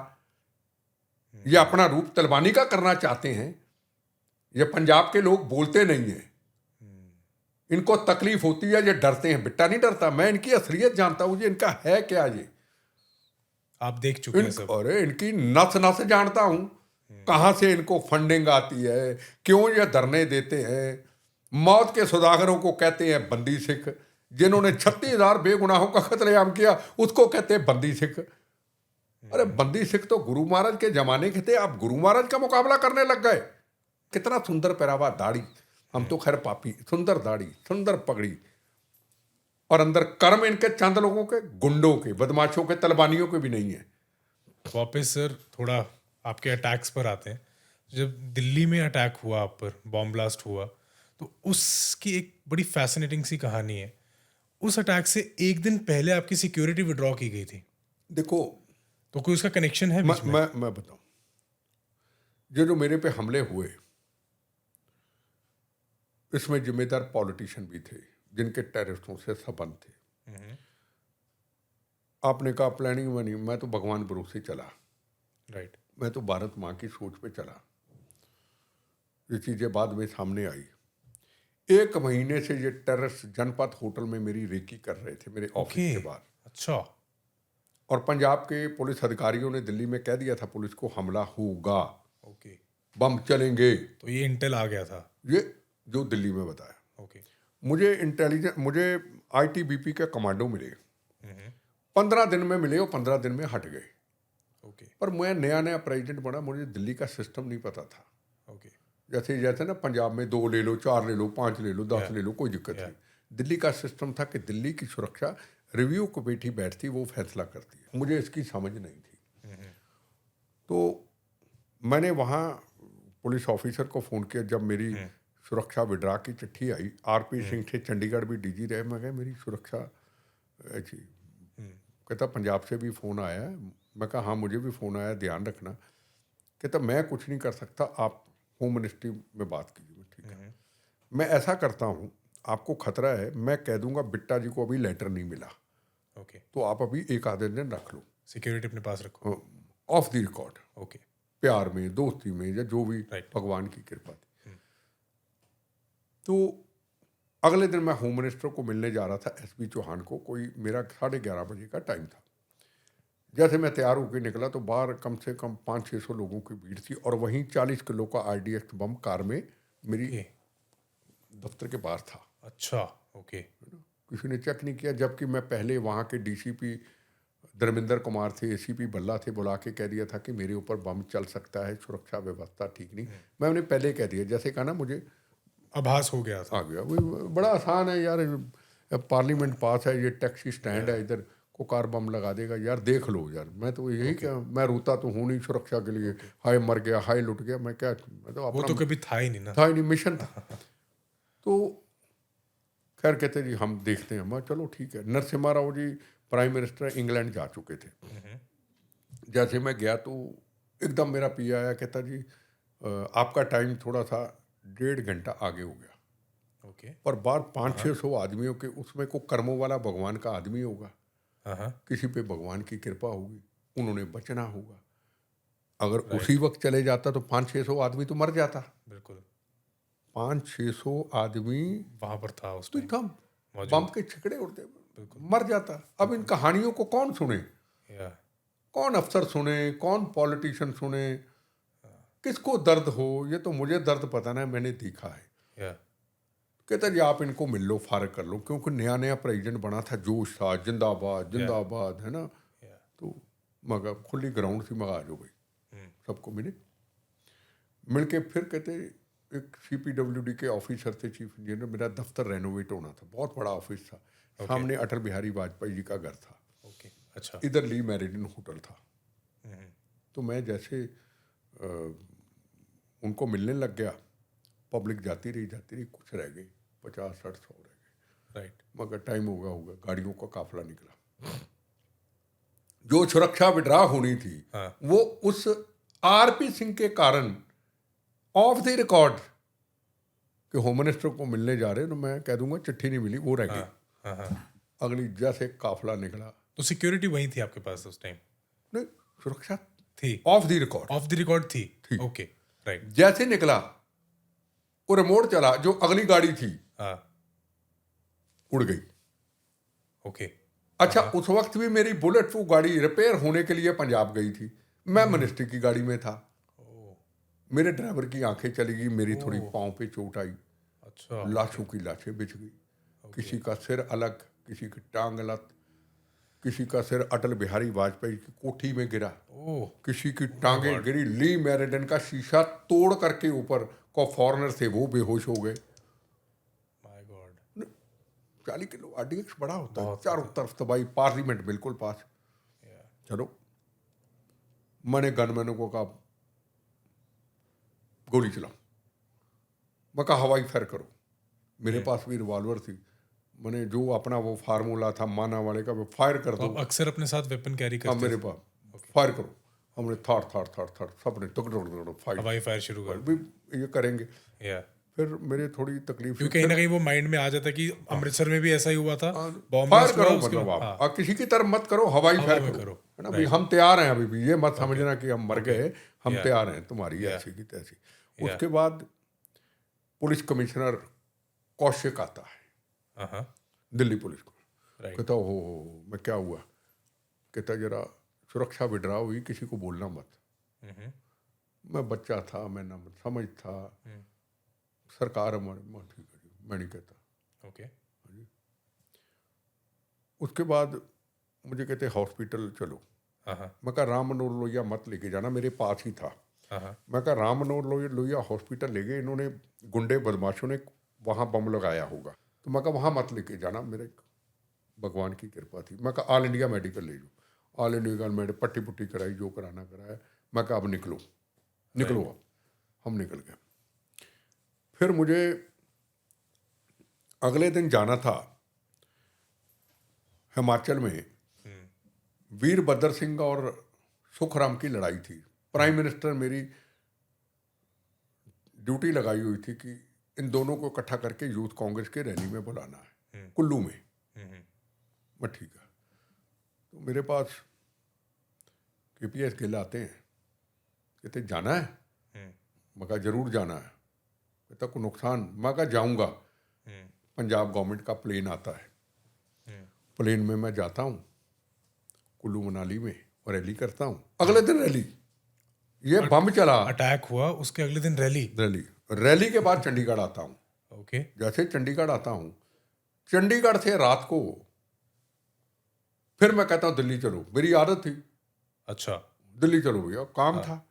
ये अपना रूप तलवानी का करना चाहते हैं। ये पंजाब के लोग बोलते नहीं है, इनको तकलीफ होती है, ये डरते हैं। बिट्टा नहीं डरता, मैं इनकी असलियत जानता हूँ। ये इनका है क्या, ये आप देख चुके हैं सब। अरे इनकी नस नस जानता हूँ, कहाँ से इनको फंडिंग आती है, क्यों ये धरने देते हैं। मौत के सौदागरों को कहते हैं बंदी सिख, जिन्होंने 36,000 बेगुनाहों का कत्लेआम किया उसको कहते हैं बंदी सिख। अरे बंदी सिख तो गुरु महाराज के जमाने के थे, आप गुरु महाराज का मुकाबला करने लग गए। कितना सुंदर पहरावा, दाढ़ी, हम तो खैर पापी, सुंदर दाढ़ी, सुंदर पगड़ी, और अंदर कर्म इनके चंद लोगों के, गुंडों के, बदमाशों के, तलबानियों के भी नहीं है। वापस सर थोड़ा आपके अटैक्स पर आते हैं। जब दिल्ली में अटैक हुआ, आप पर बॉम्ब ब्लास्ट हुआ, तो उसकी एक बड़ी फैसिनेटिंग सी कहानी है। उस अटैक से एक दिन पहले आपकी सिक्योरिटी विड्रॉ की गई थी। देखो, तो कोई उसका कनेक्शन है बीच में? मैं बताऊं, जो मेरे पे हमले हुए इसमें जिम्मेदार पॉलिटिशियन भी थे जिनके टेररिस्टों से संबंध थे। आपने कहा प्लानिंग में नहीं, मैं तो भगवान भरोसे चला। राइट। मैं तो भारत माँ की सोच पे चला। ये चीज़ें बाद में सामने आई। 1 महीने से ये टेररिस्ट जनपद होटल में मेरी रेकी कर रहे थे मेरे ऑफिस के बाहर। अच्छा। और पंजाब के पुलिस अधिकारियों ने दिल्ली में कह दिया था पुलिस को हमला होगा, ओके, बम चलेंगे। तो ये इंटेल आ गया था, ये जो दिल्ली में बताया। ओके। मुझे इंटेलिजेंस, मुझे ITBP के कमांडो मिले। 15 दिन में मिले और 15 दिन में हट गए। ओके। पर मैं नया प्रेसिडेंट बना, मुझे दिल्ली का सिस्टम नहीं पता था। ओके। जैसे ना पंजाब में 2 ले लो, 4 ले लो, 5 ले लो, 10 ले लो, कोई दिक्कत नहीं। दिल्ली का सिस्टम था कि दिल्ली की सुरक्षा रिव्यू कमेटी बैठती, वो फैसला करती है। मुझे इसकी समझ नहीं थी। तो मैंने वहाँ पुलिस ऑफिसर को फ़ोन किया जब मेरी सुरक्षा विड्रा की चिट्ठी आई। आरपी सिंह थे, चंडीगढ़ भी डीजी रहे। मैं कहा मेरी सुरक्षा ऐसी, कहता पंजाब से भी फ़ोन आया है। मैं कहा हाँ मुझे भी फ़ोन आया, ध्यान रखना। कहता मैं कुछ नहीं कर सकता, आप होम मिनिस्ट्री में बात कीजिए। ठीक है, मैं ऐसा करता हूँ, आपको खतरा है, मैं कह दूंगा बिट्टा जी को अभी लेटर नहीं मिला, ओके, तो आप अभी एक आधे दिन रख लो, सिक्योरिटी अपने पास रखो। ऑफ द रिकॉर्ड, ओके, प्यार में, दोस्ती में, या जो भी Right. भगवान की कृपा थी। तो अगले दिन मैं होम मिनिस्टर को मिलने जा रहा था, एसपी चौहान को। कोई मेरा 11:30 बजे का टाइम था। जैसे मैं तैयार होकर निकला तो बाहर कम से कम 500-600 लोगों की भीड़ थी, और वहीं 40 किलो का आरडीएक्स बम कार में मेरी ओके, दफ्तर के बाहर था। अच्छा, ओके, किसी ने चेक नहीं किया, जबकि मैं पहले वहाँ के डीसीपी धर्मेंद्र कुमार थे, एसीपी बल्ला थे, बुला के कह दिया था कि मेरे ऊपर बम चल सकता है, सुरक्षा व्यवस्था ठीक नहीं। मैं उन्हें पहले कह दिया, जैसे कहा ना मुझे आभास हो गया था। आ गया। वो बड़ा आसान है यार, पार्लियामेंट पास है, ये टैक्सी स्टैंड है, इधर को कार बम लगा देगा यार, देख लो यार। मैं तो यही क्या, मैं रोता तो हूँ नहीं सुरक्षा के लिए, हाय मर गया, हाय लुट गया, मैं क्या, मैं तो वो अपना तो कभी था ही नहीं ना। था ही नहीं, मिशन था। तो खैर कहते जी हम देखते हैं। मैं चलो ठीक है। Narasimha Rao ji prime minister England जा चुके थे। जैसे मैं गया तो एकदम मेरा पी आया, कहता जी आपका टाइम थोड़ा सा 1.5 घंटा आगे हो गया। ओके, पर बार 500-600 आदमियों के, उसमें को कर्मों वाला भगवान का आदमी होगा, हाँ, किसी पे भगवान की कृपा होगी, उन्होंने बचना होगा। अगर राइट, उसी वक्त चले जाता तो 500-600 आदमी तो मर जाता। बिल्कुल, 500-600 आदमी वहां पर था उस तो टाइम था, बम मौजूद। के छिकड़े उड़ते, मर जाता। अब इन कहानियों को कौन सुने, या कौन अफसर सुने, कौन पॉलिटिशियन सुने, किसको दर्द हो? ये तो मुझे दर्द पता ना, मैंने देखा है। या कहता जी आप इनको मिल लो, फारग कर लो, क्योंकि नया नया प्रेसिडेंट बना था, जोश था, जिंदाबाद जिंदाबाद, है ना। या तो मगर खुली ग्राउंड थी, मगर आ जाओ भाई, सबको मिले। मिल के फिर कहते एक CPWD के ऑफिसर थे, चीफ इंजीनियर, मेरा दफ्तर रेनोवेट होना था, बहुत बड़ा ऑफिस था। सामने अटल बिहारी वाजपेयी जी का घर था, ओके, अच्छा, इधर ली मेरिडियन होटल था। तो मैं जैसे उनको मिलने लग गया, पब्लिक जाती रही, कुछ रह गई, 50-60-100 रह गए। राइट, मगर टाइम होगा, गाड़ियों का काफिला निकला। जो सुरक्षा विड्रा होनी थी हाँ, वो उस आरपी सिंह के कारण ऑफ द रिकॉर्ड कि होम मिनिस्टर को मिलने जा रहे हैं, तो मैं कह दूंगा चिट्ठी नहीं मिली, वो रह गई। हाँ, हाँ, अगली जैसे काफिला निकला, तो सिक्योरिटी वहीं थी आपके पास उस टाइम? नहीं सुरक्षा थी, of the record of the record थी। थी। ओके, राइट, जैसे निकला वो रिमोट चला, जो अगली गाड़ी थी हाँ, उड़ गई। ओके, अच्छा उस वक्त भी मेरी बुलेट प्रूफ गाड़ी रिपेयर होने के लिए पंजाब गई थी, मैं मिनिस्ट्री की गाड़ी में था। मेरे ड्राइवर की आंखें चली गई, मेरी थोड़ी पाँव पे चोट आई, अच्छा, लाशों की लाशें बिछ गई, किसी का सिर अलग, किसी की टांग अलग, किसी का सिर अटल बिहारी वाजपेयी की कोठी में गिरा, ओह, किसी की टांगें गिरी, ली मेरिडियन का शीशा तोड़ करके ऊपर को फॉरनर थे वो बेहोश हो गए। माय गॉड, 40 किलो आरडीएक्स बड़ा होता है, बहुत चारों तरफ तबाही, पार्लियामेंट बिल्कुल पास। चलो मैंने गनमैनों को कहा गोली चलाओ, मैं कहा हवाई फायर करो। मेरे पास भी रिवॉल्वर थी, मैंने जो अपना वो फार्मूला था माना वाले का, वो फायर कर तो दो। आप अक्सर अपने साथ वेपन कैरी हाँ करते मेरे थे? पास फायर करो। हमने थाड़ सबने टुकड़ों फाइट हवाई फायर शुरू कर भी ये करेंगे। या फिर मेरे थोड़ी तकलीफ क्योंकि कहीं ना कहीं वो माइंड में आ जाता है कि अमृतसर में भी ऐसा ही हुआ था, बॉम्ब फायर ब्लास्ट हुआ, करो, उसके मतलब बाद आप किसी की तरफ मत करो, हवाई हवा फायर में करो, करो, है ना भाई। हम तैयार हैं अभी भी, ये मत समझना कि हम मर गए, हम Yeah. तैयार हैं तुम्हारी Yeah. ऐसी की तैसी। Yeah. उसके बाद पुलिस कमिश्नर कौशिक आता है, हाँ, दिल्ली पुलिस को। राइट, कहता हो मैं क्या हुआ? कहता जरा सुरक्षा विड्रा हुई, किसी को बोलना मत। मैं बच्चा था, मैं ना समझ था, सरकार हमारे, ठीक है जी, मैं नहीं कहता। ओके, उसके बाद मुझे कहते हॉस्पिटल चलो। हाँ, मैं कहा राम मनोहर लोहिया मत लेके जाना, मेरे पास ही था। हाँ, मैं कहा राम मनोहर लोहिया हॉस्पिटल ले गए, इन्होंने गुंडे बदमाशों ने वहाँ बम लगाया होगा। तो मैं कहा वहाँ मत लेके जाना, मेरे भगवान की कृपा थी। मैं कहा ऑल इंडिया मेडिकल ले लो, ऑल इंडिया मेडिकल पट्टी पुट्टी कराई, जो कराना कराया। मैं कहा अब निकलो निकलो, अब हम निकल गए। फिर मुझे अगले दिन जाना था हिमाचल में, वीरभद्र सिंह और सुखराम की लड़ाई थी। प्राइम मिनिस्टर मेरी ड्यूटी लगाई हुई थी कि इन दोनों को इकट्ठा करके यूथ कांग्रेस के रैली में बुलाना है कुल्लू में। मैं ठीक है। तो मेरे पास KPS गिल आते हैं, कहते जाना है? मैं कहा जरूर जाना है। कहता कोई नुकसान? मैं कहा जाऊँगा। पंजाब गवर्नमेंट का प्लेन आता है, प्लेन में मैं जाता हूँ कुल्लू मनाली में और रैली करता हूँ। अगले दिन रैली, ये बम चला, अटैक हुआ, उसके अगले दिन रैली। रैली के बाद चंडीगढ़ आता हूँ। ओके। जैसे चंडीगढ़ आता हूँ, चंडीगढ़ से रात को फिर मैं कहता हूँ दिल्ली चलो, मेरी आदत थी। अच्छा। दिल्ली चलो भैया, काम था।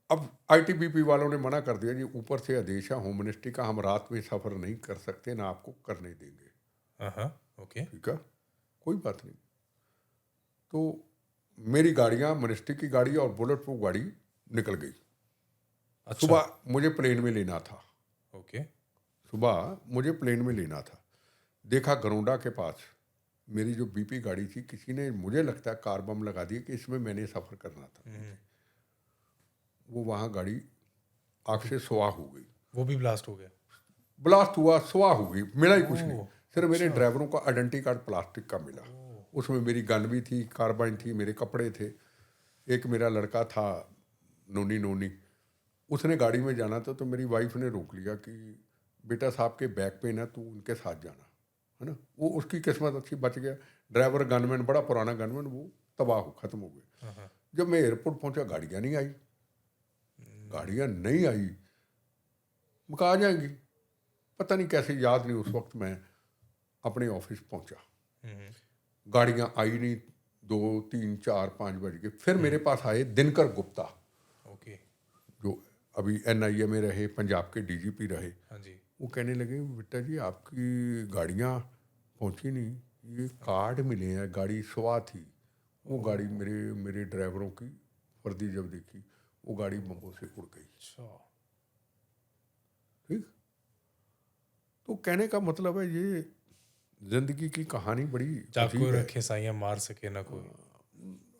अब ITBP वालों ने मना कर दिया जी, ऊपर से आदेश है होम मिनिस्ट्री का, हम रात में सफर नहीं कर सकते, ना आपको करने देंगे। ओके। ठीक है, कोई बात नहीं। तो मेरी गाड़ियां, मिनिस्ट्री की गाड़ी और बुलेट प्रूफ गाड़ी निकल गई। अच्छा। सुबह मुझे प्लेन में लेना था। ओके। सुबह मुझे प्लेन में लेना था। देखा गरोंडा के पास मेरी जो BP गाड़ी थी, किसी ने मुझे लगता है कार बम लगा दिया कि इसमें मैंने सफ़र करना था। वो वहाँ गाड़ी आग से सुहा हो गई। वो भी ब्लास्ट हो गया? ब्लास्ट हुआ, सुहा हो गई, मिला ही कुछ नहीं। सिर्फ मेरे अच्छा। ड्राइवरों का आइडेंटिटी कार्ड प्लास्टिक का मिला। उसमें मेरी गन भी थी, कार्बाइन थी, मेरे कपड़े थे। एक मेरा लड़का था नोनी, उसने गाड़ी में जाना था, तो मेरी वाइफ ने रोक लिया कि बेटा साहब के बैग पे ना, तू उनके साथ जाना, है ना। वो उसकी किस्मत अच्छी, बच गया। ड्राइवर गनमैन, बड़ा पुराना गनमैन, वो तबाह हो, खत्म हो गए। जब मैं एयरपोर्ट पहुंचा, गाड़ियाँ नहीं आई, गाड़ियाँ नहीं आई। मैं कहा आ जाएंगी, पता नहीं कैसे, याद नहीं। उस वक्त मैं अपने ऑफिस पहुंचा, गाड़ियाँ आई नहीं। 2, 3, 4, 5 बज गए। फिर मेरे पास आए दिनकर गुप्ता, ओके, जो अभी NIA में रहे, पंजाब के DGP रहे। हाँ जी। वो कहने लगे बेटा जी आपकी गाड़ियाँ पहुंची नहीं, ये कार्ड मिले हैं, गाड़ी सुहा थी। वो गाड़ी मेरे ड्राइवरों की वर्दी जब देखी, वो गाड़ी बम्बों से उड़ गई। अच्छा। ठीक। तो कहने का मतलब है, ये जिंदगी की कहानी बड़ी जाको अजीब है। रखे साइयां मार सके ना कोई।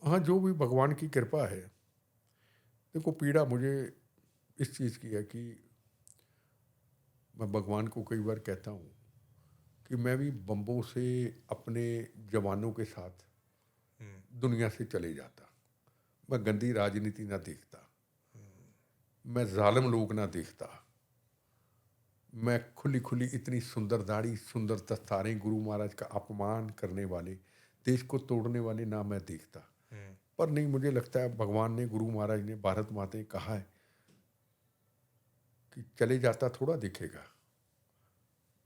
हाँ, जो भी भगवान की कृपा है। देखो, पीड़ा मुझे इस चीज़ की है कि मैं भगवान को कई बार कहता हूँ कि मैं भी बम्बों से अपने जवानों के साथ दुनिया से चले जाता। मैं गंदी राजनीति ना देखता, मैं जालिम लोग ना देखता, मैं खुली खुली इतनी सुंदर दाढ़ी, सुंदर दस्तारें, गुरु महाराज का अपमान करने वाले, देश को तोड़ने वाले ना मैं देखता। पर नहीं, मुझे लगता है भगवान ने, गुरु महाराज ने, भारत माता ने कहा है कि चले जाता थोड़ा दिखेगा,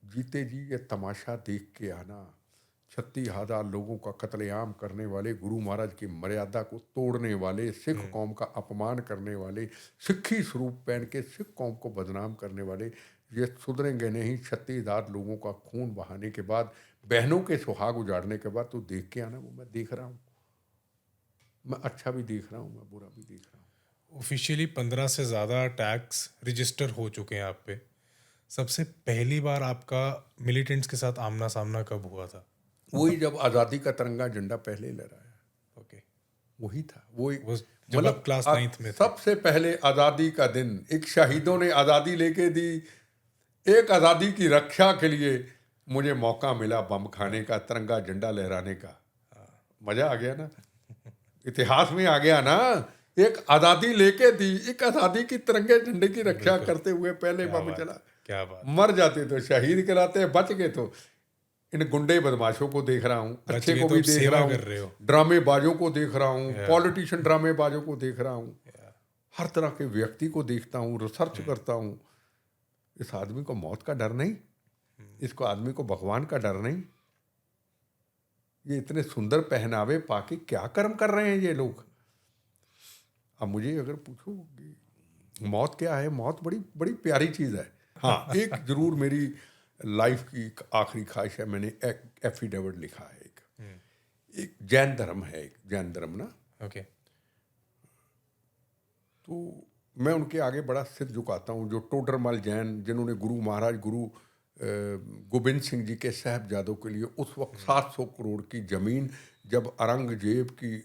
जीते जी ये तमाशा देख के आना। 36,000 लोगों का कत्लेआम करने वाले, गुरु महाराज की मर्यादा को तोड़ने वाले, सिख कौम का अपमान करने वाले, सिखी स्वरूप पहन के सिख कौम को बदनाम करने वाले, ये सुधरेंगे नहीं। 36,000 लोगों का खून बहाने के बाद, बहनों के सुहाग उजाड़ने के बाद, तो देख के आना। वो मैं देख रहा हूँ, मैं अच्छा भी देख रहा हूँ, मैं बुरा भी देख रहा हूँ। ऑफिशियली 15 से ज़्यादा टैक्स रजिस्टर हो चुके हैं आप पे। सबसे पहली बार आपका मिलिटेंट्स के साथ आमना सामना कब हुआ था? वही जब आज़ादी का तिरंगा झंडा पहले लहराया, ओके, वही था। वही वो जब आप क्लास 9th में थे। सबसे पहले आज़ादी का दिन, एक शहीदों ने आज़ादी लेके दी, एक आज़ादी की रक्षा के लिए मुझे मौका मिला बम खाने का, तिरंगा झंडा लहराने का। मजा आ गया ना, इतिहास में आ गया ना। एक आज़ादी लेके दी, एक आज़ादी की तिरंगे झंडे की रक्षा करते हुए पहले बम चला। क्या बात। मर जाते तो शहीद कराते, बच गए तो इन गुंडे बदमाशों को देख रहा हूँ, अच्छे को भी देख रहा हूँ, ड्रामेबाजों को देख रहा हूँ, पॉलिटिशियन ड्रामेबाजों को देख रहा हूँ, हर तरह के व्यक्ति को देखता हूँ, रिसर्च करता हूँ। इस आदमी को मौत का डर नहीं, इसको आदमी को भगवान का डर नहीं। ये इतने सुंदर पहनावे पाके क्या कर्म कर रहे हैं ये लोग। अब मुझे अगर पूछो कि मौत क्या है, मौत बड़ी बड़ी प्यारी चीज़ है। हाँ, एक जरूर मेरी लाइफ की एक आखिरी ख्वाहिश है, मैंने एफिडेविट लिखा है। एक जैन धर्म है, एक जैन धर्म ना, ओके। तो मैं उनके आगे बड़ा सिर झुकाता हूँ, जो टोडरमल जैन, जिन्होंने गुरु महाराज गुरु गोबिंद सिंह जी के साहबजादों के लिए उस वक्त 700 करोड़ की ज़मीन, जब औरंगजेब की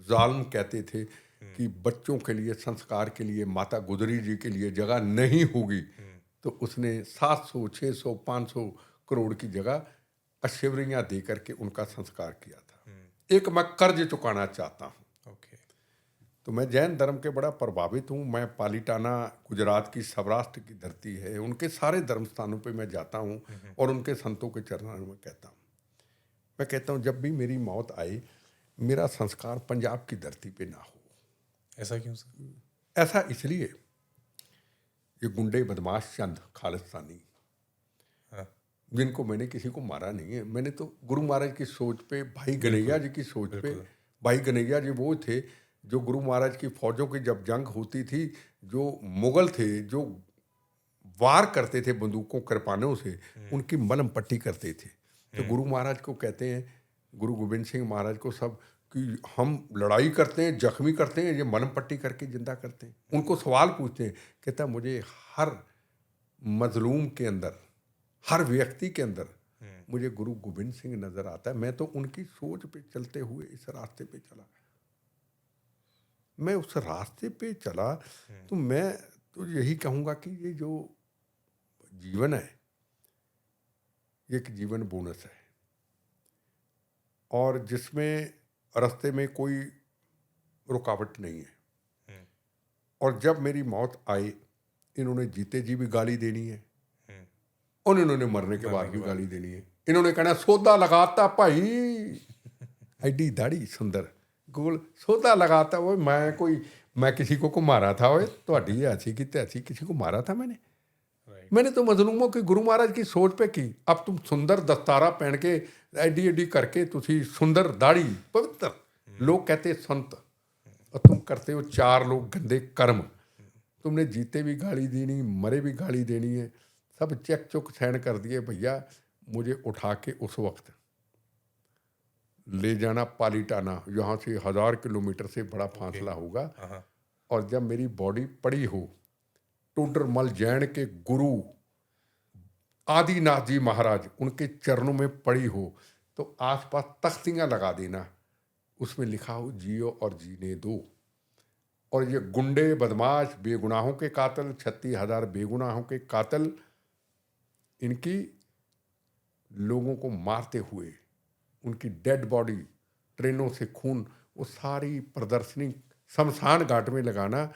जालिम कहते थे कि बच्चों के लिए, संस्कार के लिए, माता गुजरी जी के लिए जगह नहीं होगी, तो उसने 700, 600, 500 करोड़ की जगह अशिवरियाँ दे करके उनका संस्कार किया था। एक मैं कर्ज चुकाना चाहता हूँ। ओके। तो मैं जैन धर्म के बड़ा प्रभावित हूँ। मैं पालिटाना, गुजरात की सौराष्ट्र की धरती है, उनके सारे धर्म स्थानों पे मैं जाता हूँ और उनके संतों के चरणों में मैं कहता हूँ जब भी मेरी मौत आए, मेरा संस्कार पंजाब की धरती पे ना हो। ऐसा क्यों सर? ऐसा इसलिए, ये गुंडे बदमाश चंद खालिस्तानी, हाँ। जिनको मैंने किसी को मारा नहीं है, मैंने तो गुरु महाराज की सोच पे, भाई गनैया जी की सोच पे, भाई गनैया जी वो थे जो गुरु महाराज की फौजों की जब जंग होती थी, जो मुगल थे जो वार करते थे बंदूकों कृपानों से, उनकी मलम पट्टी करते थे। तो गुरु महाराज को कहते हैं, गुरु गोबिंद सिंह महाराज को सब, कि हम लड़ाई करते हैं, जख्मी करते हैं, ये मलम पट्टी करके जिंदा करते हैं। उनको सवाल पूछते हैं, कहता मुझे हर मजलूम के अंदर, हर व्यक्ति के अंदर मुझे गुरु गोबिंद सिंह नजर आता है। मैं तो उनकी सोच पे चलते हुए इस रास्ते पे चला, मैं उस रास्ते पे चला। तो मैं तो यही कहूँगा कि ये जो जीवन है, ये एक जीवन बोनस है, और जिसमें रास्ते में कोई रुकावट नहीं है। और जब मेरी मौत आए, इन्होंने जीते जी भी गाली देनी है और इन्होंने मरने के बाद भी गाली देनी है। इन्होंने कहना सौदा लगाता भाई, एडी दाढ़ी सुंदर गोल सौदा लगाता। वो मैं किसी को मारा था? वो तो ऐसी की तैसी किसी को मारा था मैंने तो मजलूमों की गुरु महाराज की सोच पे की। अब तुम सुंदर दस्तारा पहन के एडी एडी करके, तुसी सुंदर दाढ़ी, पवित्र लोग कहते संत, और तुम करते हो 4 लोग गंदे कर्म। तुमने जीते भी गाली देनी, मरे भी गाली देनी है, सब चेक चुक सहन कर दिए। भैया मुझे उठा के उस वक्त ले जाना पालिटाना, यहाँ से 1000 किलोमीटर से बड़ा फासला होगा, और जब मेरी बॉडी पड़ी हो टोडरमल जैन के गुरु आदिनाथ जी महाराज, उनके चरणों में पड़ी हो, तो आसपास तख्तियाँ लगा देना, उसमें लिखा हो जियो और जीने दो। और ये गुंडे बदमाश, बेगुनाहों के कातिल, 36,000 बेगुनाहों के कातिल, इनकी लोगों को मारते हुए उनकी डेड बॉडी, ट्रेनों से खून, वो सारी प्रदर्शनी शमशान घाट में लगाना,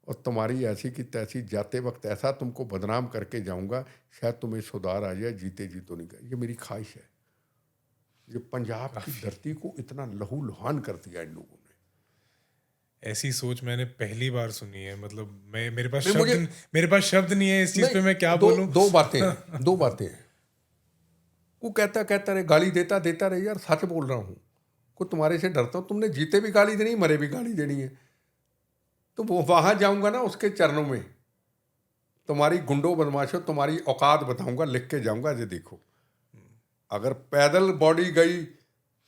और तुम्हारी ऐसी की तैसी जाते वक्त ऐसा तुमको बदनाम करके जाऊंगा, शायद तुम्हें सुधार आ जाए, जीते जी तो नहीं गए। ये मेरी ख्वाहिश है। ये पंजाब की धरती को इतना लहू लुहान कर दिया इन लोगों ने। ऐसी सोच मैंने पहली बार सुनी है। मतलब मेरे पास शब्द नहीं है इस चीज पे, मैं क्या बोलूं। दो बातें हैं। वो कहता रहे, गाली देता रहे, यार सच बोल रहा हूँ, को तुम्हारे से डरता हूँ। तुमने जीते भी गाली देनी, मरे भी गाली देनी है, तो वो वहां जाऊंगा ना उसके चरणों में, तुम्हारी गुंडो बदमाशो, तुम्हारी औकात बताऊंगा, लिख के जाऊंगा, ये देखो। अगर पैदल बॉडी गई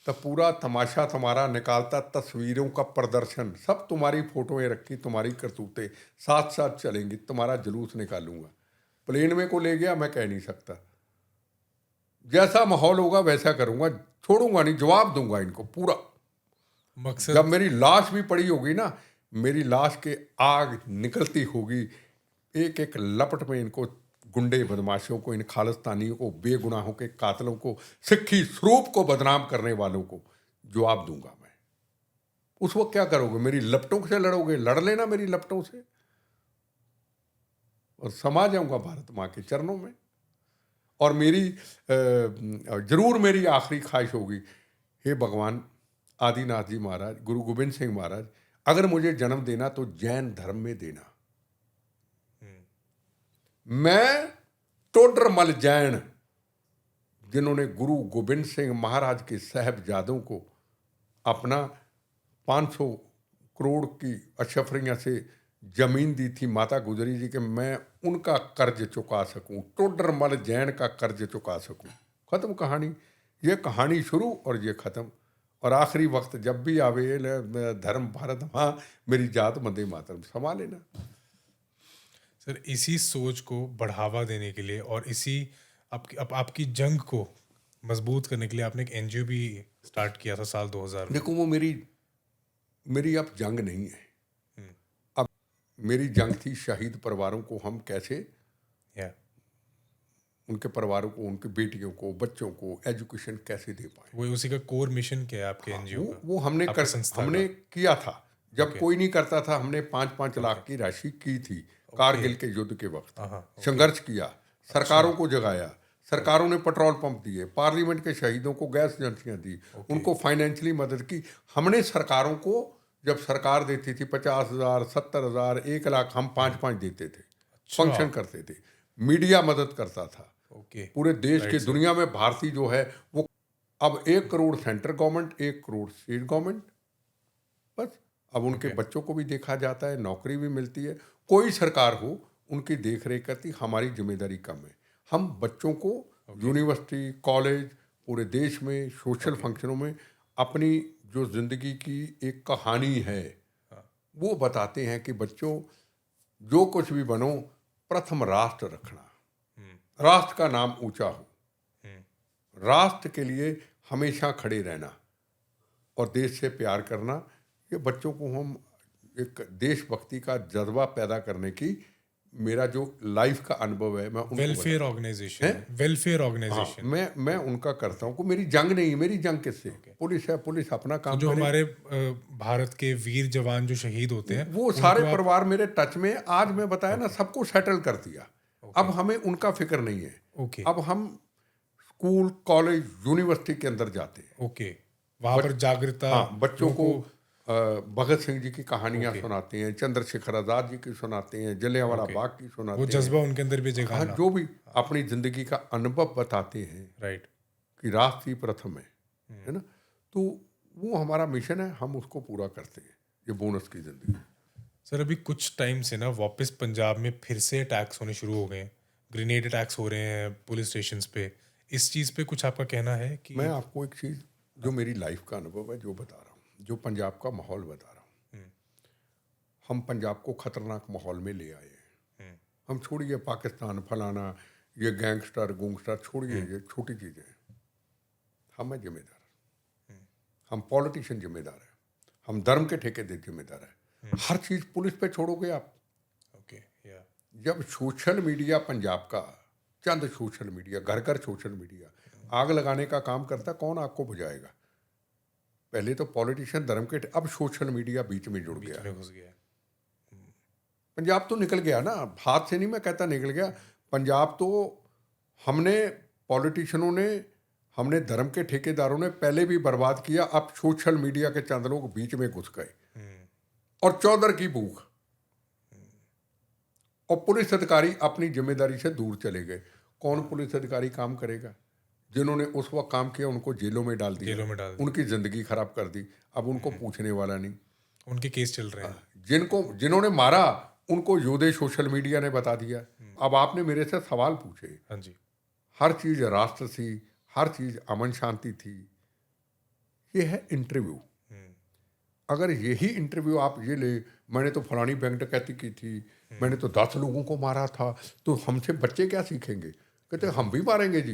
तो पूरा तमाशा तुम्हारा निकालता, तस्वीरों का प्रदर्शन, सब तुम्हारी फोटोएं रखी, तुम्हारी करतूतें साथ साथ चलेंगी, तुम्हारा जुलूस निकालूंगा। प्लेन में को ले गया मैं कह नहीं सकता, जैसा माहौल होगा वैसा करूंगा, छोड़ूंगा नहीं, जवाब दूंगा इनको पूरा। मकसद जब मेरी लाश भी पड़ी होगी ना, मेरी लाश के आग निकलती होगी, एक एक लपट में इनको, गुंडे बदमाशों को, इन खालिस्तानियों को, बेगुनाहों के कातलों को, सिक्खी स्वरूप को बदनाम करने वालों को जवाब दूंगा मैं। उस वक्त क्या करोगे? मेरी लपटों से लड़ोगे? लड़ लेना मेरी लपटों से, और समा जाऊंगा भारत माँ के चरणों में। और मेरी जरूर मेरी आखिरी ख्वाहिश होगी, हे भगवान आदिनाथ जी महाराज, गुरु गोबिंद सिंह महाराज, अगर मुझे जन्म देना तो जैन धर्म में देना। मैं टोडरमल जैन, जिन्होंने गुरु गोबिंद सिंह महाराज के साहबजादों को अपना 500 करोड़ की अशफरियाँ से जमीन दी थी माता गुजरी जी के मैं उनका कर्ज चुका सकूं, टोडरमल जैन का कर्ज चुका सकूं। खत्म कहानी। ये कहानी शुरू और ये खत्म। और आखिरी वक्त जब भी आवे धर्म भारत माँ मेरी जात वंदे मातरम, समा लेना। सर इसी सोच को बढ़ावा देने के लिए और इसी आपकी जंग को मजबूत करने के लिए आपने एक एनजीओ भी स्टार्ट किया था साल 2000 में। देखो वो मेरी अब जंग नहीं है। अब मेरी जंग थी शहीद परिवारों को हम कैसे, या उनके परिवारों को, उनकी बेटियों को, बच्चों को एजुकेशन कैसे दे पाए। वो उसी का कोर मिशन क्या है आपके एनजीओ का? वो आपकी संस्था हमने का? किया था। जब ओके। कोई नहीं करता था हमने 5-5 लाख की राशि की थी। कारगिल के युद्ध के वक्त हाँ, ओके। संघर्ष किया, सरकारों को जगाया, सरकारों ने पेट्रोल पंप दिए, पार्लियामेंट के शहीदों को गैस एजेंसियां दी, उनको फाइनेंशियली मदद की हमने। सरकारों को जब सरकार देती थी 50,000, 70,000, 1 लाख, हम 5-5 देते थे, फंक्शन करते थे। मीडिया मदद करता था। ओके। पूरे देश राइट के सर। दुनिया में भारतीय जो है वो अब 1 crore central government, 1 crore state government. बस अब उनके ओके। बच्चों को भी देखा जाता है, नौकरी भी मिलती है। कोई सरकार हो उनकी देख रेख करती, हमारी जिम्मेदारी कम है। हम बच्चों को यूनिवर्सिटी, कॉलेज, पूरे देश में सोशल फंक्शनों में अपनी जो जिंदगी की एक कहानी है वो बताते हैं कि बच्चों जो कुछ भी बनो प्रथम राष्ट्र रखना, राष्ट्र का नाम ऊंचा हो, राष्ट्र के लिए हमेशा खड़े रहना और देश से प्यार करना। ये बच्चों को हम एक देशभक्ति का जज्बा पैदा करने की मेरा जो लाइफ का अनुभव है मैं उनको वेलफेयर बताता हूं। ऑर्गेनाइजेशन, वेलफेयर हाँ, ऑर्गेनाइजेशन। मैं उनका करता हूँ। मेरी जंग नहीं है, मेरी जंग किससे? पुलिस है, पुलिस अपना तो काम जो करे। हमारे भारत के वीर जवान जो शहीद होते हैं वो सारे परिवार मेरे टच में। आज मैं बताया ना, सबको सेटल कर दिया। अब हमें उनका फिक्र नहीं है। ओके। अब हम स्कूल, कॉलेज, यूनिवर्सिटी के अंदर जाते हैं। ओके, वहां पर जागरूकता हाँ, बच्चों लोगों को भगत सिंह जी की कहानियां सुनाते हैं, चंद्रशेखर आजाद जी की सुनाते हैं, जलियांवाला बाग की वो सुनाते हैं। जज्बा उनके अंदर भी हाँ, जगाना। जो भी अपनी जिंदगी का अनुभव बताते हैं राइट। कि राष्ट्र ही प्रथम है ना। तो वो हमारा मिशन है, हम उसको पूरा करते हैं। ये बोनस की जिंदगी। सर अभी कुछ टाइम से ना वापस पंजाब में फिर से अटैक्स होने शुरू हो गए हैं, ग्रेनेड अटैक्स हो रहे हैं पुलिस स्टेशंस पे। इस चीज़ पे कुछ आपका कहना है कि? मैं आपको एक चीज़ जो मेरी लाइफ का अनुभव है जो बता रहा हूँ, जो पंजाब का माहौल बता रहा हूँ। हम पंजाब को खतरनाक माहौल में ले आए हैं। हम छोड़िए पाकिस्तान फलाना, ये गैंगस्टर गूंगस्टर छोड़िए, ये छोटी चीज़ें हैं। हम हैं जिम्मेदार, हम पॉलिटिशियन जिम्मेदार है, हम धर्म के ठेकेदार जिम्मेदार है। हर चीज़ पुलिस पे छोड़ोगे आप। ओके, या जब सोशल मीडिया पंजाब का, चंद सोशल मीडिया, घर घर सोशल मीडिया आग लगाने का काम करता, कौन आग को बुझाएगा? पहले तो पॉलिटिशियन धर्म के, अब सोशल मीडिया बीच में जुड़ गया। में घुस गया है। पंजाब तो निकल गया ना, हाथ से नहीं मैं कहता निकल गया। पंजाब तो हमने, पॉलिटिशियनों ने, हमने धर्म के ठेकेदारों ने पहले भी बर्बाद किया। अब सोशल मीडिया के चंद लोग बीच में घुस गए और चौधर की भूख। और पुलिस अधिकारी अपनी जिम्मेदारी से दूर चले गए। कौन पुलिस अधिकारी काम करेगा? जिन्होंने उस वक्त काम किया उनको जेलों में डाल दिया, जेलों में डाल दिया। उनकी जिंदगी खराब कर दी। अब उनको पूछने वाला नहीं। उनके केस चल रहे हैं। जिन्होंने मारा उनको योधे सोशल मीडिया ने बता दिया। अब आपने मेरे से सवाल पूछे। हाँ जी। हर चीज राष्ट्र थी, हर चीज अमन शांति थी। ये है इंटरव्यू। अगर यही इंटरव्यू आप ये ले, मैंने तो फलानी बैंक डकैती की थी, मैंने तो 10 लोगों को मारा था, तो हमसे बच्चे क्या सीखेंगे? कहते हम भी मारेंगे जी।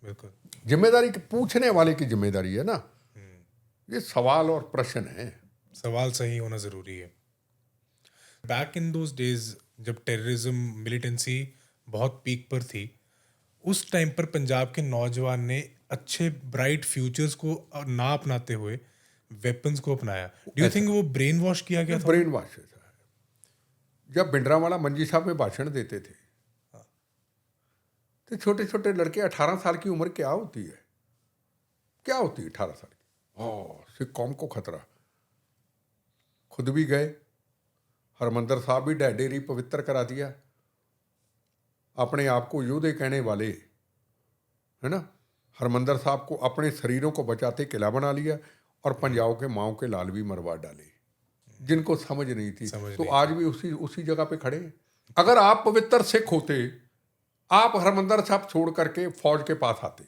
बिल्कुल। जिम्मेदारी पूछने वाले की जिम्मेदारी है ना। ये सवाल और प्रश्न है। सवाल सही होना जरूरी है। बैक इन दोज डेज जब टेररिज्म, मिलिटेंसी बहुत पीक पर थी, उस टाइम पर पंजाब के नौजवान ने अच्छे ब्राइट फ्यूचर्स को ना अपनाते हुए वेपन्स को अपनाया। डू यू थिंक वो ब्रेन वॉश किया गया था? ब्रेन वॉश है। जब भिंडरावाला मंजी साहब में भाषण देते थे तो छोटे छोटे लड़के, 18 साल की उम्र क्या होती है? क्या होती है 18 साल की? सिख कौम को खतरा। खुद भी गए, हरमंदर साहब भी डेरी पवित्र करा दिया। अपने आप को योधे कहने वाले, है ना, हरमंदर साहब को अपने शरीरों को बचाते किला बना लिया और पंजाब के माओ के लाल भी मरवा डाले। जिनको समझ नहीं थी। समझ तो नहीं आज भी उसी उसी जगह पे खड़े हैं। अगर आप पवित्र सिख होते, आप हरमंदर साहब छोड़ करके फौज के पास आते।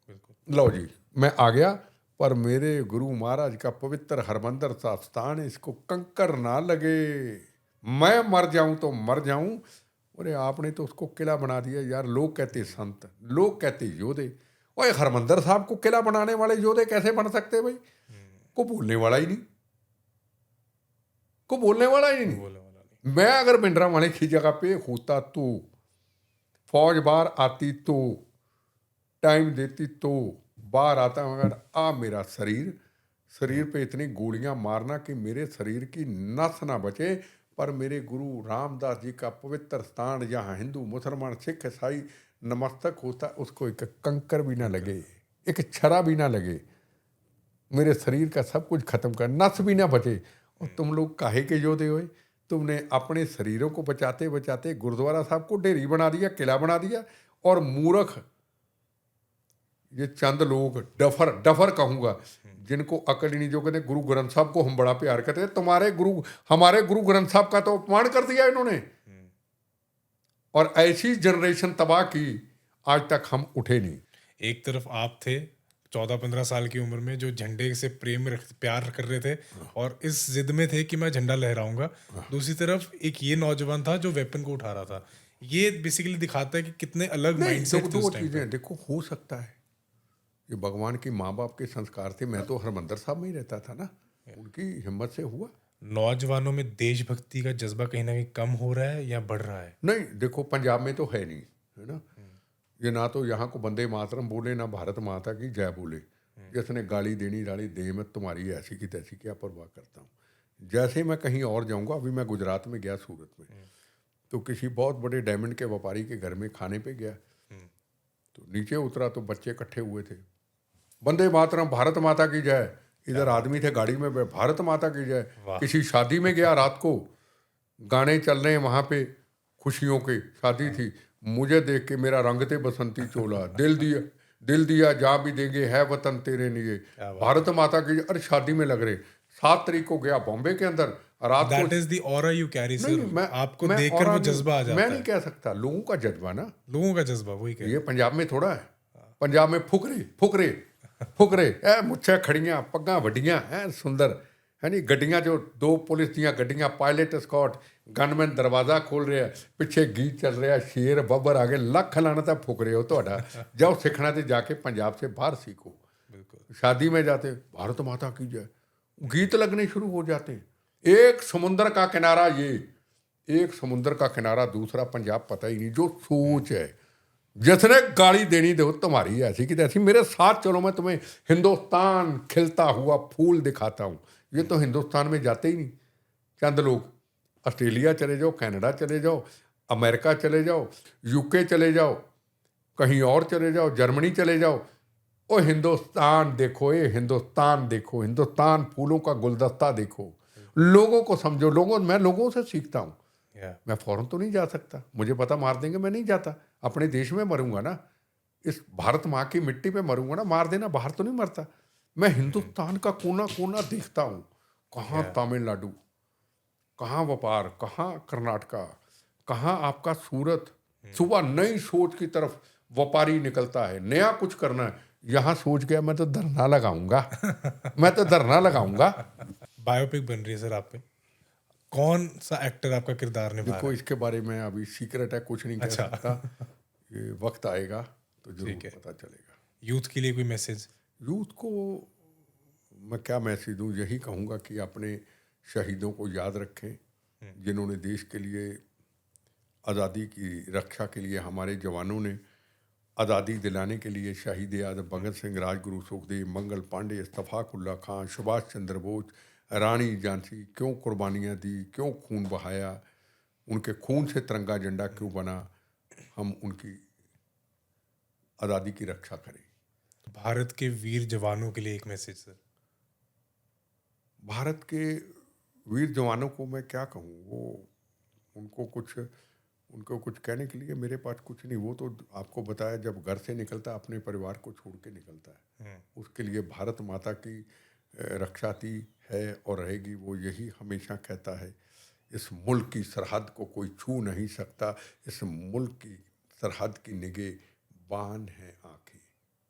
बिल्कुल। लो जी, मैं आ गया, पर मेरे गुरु महाराज का पवित्र हरमंदर साहब स्थान है, इसको कंकर ना लगे, मैं मर जाऊं तो मर जाऊं। अरे आपने तो उसको किला बना दिया यार। लोग कहते संत, लोग कहते योधे। ओए हरमंदर साहब को किला बनाने वाले योधे कैसे बन सकते भाई? को बोलने वाला ही नहीं, को बोलने वाला ही नहीं। बोलने वाला नहीं। मैं अगर भिंडरावाले की जगह पे होता तो, फौज बाहर आती तो, टाइम देती तो बाहर आता, मगर मेरा शरीर, शरीर पे इतनी गोलियां मारना कि मेरे शरीर की नस ना बचे, पर मेरे गुरु रामदास जी का पवित्र स्थान जहाँ हिंदू मुसलमान सिख ईसाई नमस्तक होता, उसको एक कंकर भी ना लगे, एक छरा भी ना लगे, मेरे शरीर का सब कुछ खत्म कर, नस भी ना बचे। और तुम लोग काहे के योधे हुए? तुमने अपने शरीरों को बचाते बचाते गुरुद्वारा साहब को डेरी बना दिया, किला बना दिया। और मूर्ख ये चंद लोग, डफर डफर कहूंगा, जिनको अकल ही नहीं, जो कहते गुरु ग्रंथ साहब को हम बड़ा प्यार करते हैं। तुम्हारे गुरु, हमारे गुरु ग्रंथ साहब का तो अपमान कर दिया इन्होंने, और ऐसी जनरेशन तबाह की, आज तक हम उठे नहीं। एक तरफ आप थे 14-15 साल की उम्र में जो झंडे से प्यार कर रहे थे और इस जिद में थे कि मैं झंडा लहराऊंगा। दूसरी तरफ एक ये नौजवान था जो वेपन को उठा रहा था। ये बेसिकली दिखाता है कि कितने अलग नहीं, माइंडसेट थे दो उस टाइम पे। चीजें देखो, हो सकता है ये भगवान की माँ बाप के संस्कार थे। मैं तो हरमंदर साहब में ही रहता था ना, उनकी हिम्मत से हुआ। नौजवानों में देशभक्ति का जज्बा कहीं ना कहीं कम हो रहा है या बढ़ रहा है? नहीं देखो, पंजाब में तो है नहीं, है ना। ये ना तो यहाँ को वंदे मातरम बोले, ना भारत माता की जय बोले। जिसने गाली देनी डाली दे, मैं तुम्हारी ऐसी की तैसी क्या परवाह करता हूँ। जैसे मैं कहीं और जाऊँगा, अभी मैं गुजरात में गया, सूरत में, तो किसी बहुत बड़े डायमंड के व्यापारी के घर में खाने पे गया, तो नीचे उतरा तो बच्चे इकट्ठे हुए थे, वंदे मातरम, भारत माता की जय। इधर आदमी थे गाड़ी में, भारत माता की जय। वाह। किसी शादी में गया, रात को गाने चल रहे हैं वहाँ पे, खुशियों की शादी थी। मुझे देख के मेरा रंग ते बसंती चोला, दिल दिया जहाँ भी देंगे, है वतन तेरे लिए, भारत माता की। अरे शादी में लग रहे। 7 तारीख को गया बॉम्बे के अंदर, रात को। That is the aura you carry नहीं, सर। आपको मैं देखकर और वो जज्बा आ मैं जाता नहीं है। कह सकता, लोगों का जज्बा ना, लोगों का जज्बा, वही कह ये पंजाब में थोड़ा है। पंजाब में फुकरे फुकरे ऐ मुच्छे खड़ियां, पग्गां वड्डियां, ऐ सुंदर, है नहीं। गड्डियां जो 2 पुलिस दियां गड्डियां, पायलट स्कॉट, गनमैन दरवाजा खोल रहे हैं, पिछे गीत चल रहा है, शेर बब्बर आगे, लख लाना था फुकरे हो ਤੁਹਾਡਾ। जाओ सीखना तो जाके पंजाब से बाहर सीखो। बिल्कुल। शादी में जाते, भारत माता की जय, गीत लगने शुरू हो जाते हैं। एक समुंदर का किनारा, ये एक समुंदर का किनारा, दूसरा पंजाब पता ही नहीं। जो सोच है, जिसने गाली देनी दो तुम्हारी ऐसी की तैसी, मेरे साथ चलो, मैं तुम्हें हिंदुस्तान खिलता हुआ फूल दिखाता हूँ। ये तो हिंदुस्तान में जाते ही नहीं चंद लोग। ऑस्ट्रेलिया चले जाओ, कनाडा चले जाओ, अमेरिका चले जाओ, यूके चले जाओ, कहीं और चले जाओ, जर्मनी चले जाओ, ओ हिंदुस्तान देखो, ये हिंदुस्तान देखो, हिंदुस्तान फूलों का गुलदस्ता देखो। लोगों को समझो, मैं लोगों से सीखता हूँ। मैं फौरन तो नहीं जा सकता, मुझे पता मार देंगे, मैं नहीं जाता। अपने देश में मरूंगा ना, इस भारत माँ की मिट्टी पे मरूंगा ना। मार देना, बाहर तो नहीं मरता। मैं हिंदुस्तान का कोना कोना देखता हूँ। कहाँ तमिलनाडु, कहाँ व्यापार, कहाँ कर्नाटका, कहाँ आपका सूरत। सुबह नई सोच की तरफ व्यापारी निकलता है, नया कुछ करना है। यहाँ सोच गया मैं तो धरना लगाऊंगा, मैं तो धरना लगाऊंगा। बायोपिक बन रही है सर आप पे, कौन सा एक्टर आपका किरदार निभा रहा देखो, है? इसके बारे में अभी सीक्रेट है, कुछ नहीं कह अच्छा। सकता। ये वक्त आएगा तो जरूर ठीक है। पता चलेगा। यूथ के लिए कोई मैसेज? यूथ को मैं क्या मैसेज दूँ? यही कहूँगा कि अपने शहीदों को याद रखें, जिन्होंने देश के लिए, आज़ादी की रक्षा के लिए, हमारे जवानों ने आज़ादी दिलाने के लिए, शहीद आज़म भगत सिंह, राजगुरु सुखदेव, मंगल पांडे, इस्तफाकुल्ला खां, सुभाष चंद्र बोस, रानी झांसी, क्यों कुर्बानियाँ दी, क्यों खून बहाया, उनके खून से तिरंगा झंडा क्यों बना। हम उनकी आज़ादी की रक्षा करें। भारत के वीर जवानों के लिए एक मैसेज सर। भारत के वीर जवानों को मैं क्या कहूँ, वो उनको कुछ कहने के लिए मेरे पास कुछ नहीं। वो तो आपको बताया, जब घर से निकलता अपने परिवार को छोड़ के निकलता है, उसके लिए भारत माता की रक्षाती है और रहेगी। वो यही हमेशा कहता है, इस मुल्क की सरहद को कोई छू नहीं सकता, इस मुल्क की सरहद की निगाह बान है आँखें।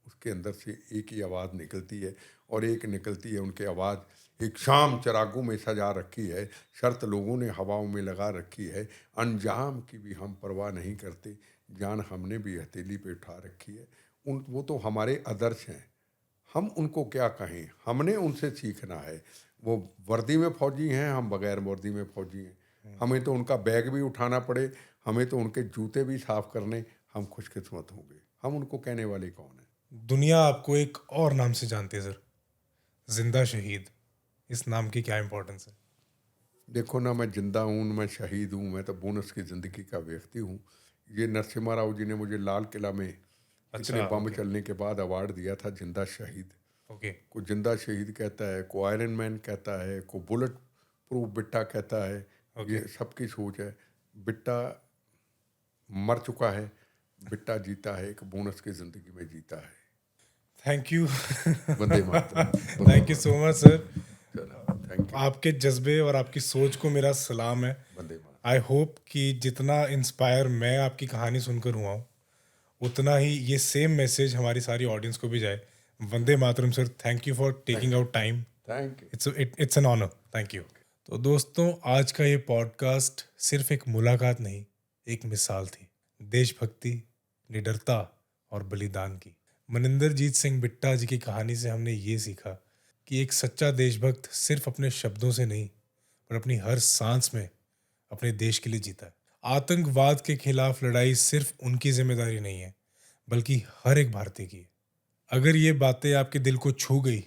उसके अंदर से एक ही आवाज़ निकलती है, और एक निकलती है उनकी आवाज़ एक शाम चिरागों में सजा रखी है, शर्त लोगों ने हवाओं में लगा रखी है, अंजाम की भी हम परवाह नहीं करते, जान हमने भी हथेली पे उठा रखी है। वो तो हमारे आदर्श हैं, हम उनको क्या कहें, हमने उनसे सीखना है। वो वर्दी में फौजी हैं, हम बगैर वर्दी में फौजी हैं। हमें तो उनका बैग भी उठाना पड़े, हमें तो उनके जूते भी साफ करने, हम खुशकिस्मत होंगे। हम उनको कहने वाले कौन हैं? दुनिया आपको एक और नाम से जानती है सर, जिंदा शहीद। इस नाम की क्या इम्पोर्टेंस है? देखो ना, मैं जिंदा हूँ, मैं शहीद हूँ, मैं तो बोनस की ज़िंदगी का व्यक्ति हूँ। ये नरसिम्हा राव जी ने मुझे लाल किला में इतने अच्छा, बम ओके चलने के बाद अवार्ड दिया था, जिंदा शहीद। ओके कोई जिंदा शहीद कहता है, कोई आयरन मैन कहता है, कोई बुलेट प्रूफ बिट्टा कहता है। ओके। ये सबकी सोच है। बिट्टा मर चुका है, बिट्टा जीता है, एक बोनस की ज़िंदगी में जीता है। Thank you. Vande Mataram. Vande thank you so much sir. चलो, थैंक यू। आपके जज्बे और आपकी सोच को मेरा सलाम है। वंदे मातरम। आई होप कि जितना इंस्पायर मैं आपकी कहानी सुनकर हुआ हूँ, उतना ही ये सेम मैसेज हमारी सारी ऑडियंस को भी जाए। Vande Mataram sir, thank you for taking out time. Thank you. It's an honour, thank you. तो दोस्तों, आज का ये पॉडकास्ट सिर्फ एक मुलाकात नहीं, एक मिसाल थी देशभक्ति, निडरता और बलिदान की। मनिंदरजीत सिंह बिट्टा जी की कहानी से हमने ये सीखा कि एक सच्चा देशभक्त सिर्फ अपने शब्दों से नहीं, पर अपनी हर सांस में अपने देश के लिए जीता है। आतंकवाद के खिलाफ लड़ाई सिर्फ उनकी जिम्मेदारी नहीं है, बल्कि हर एक भारतीय की है। अगर ये बातें आपके दिल को छू गई,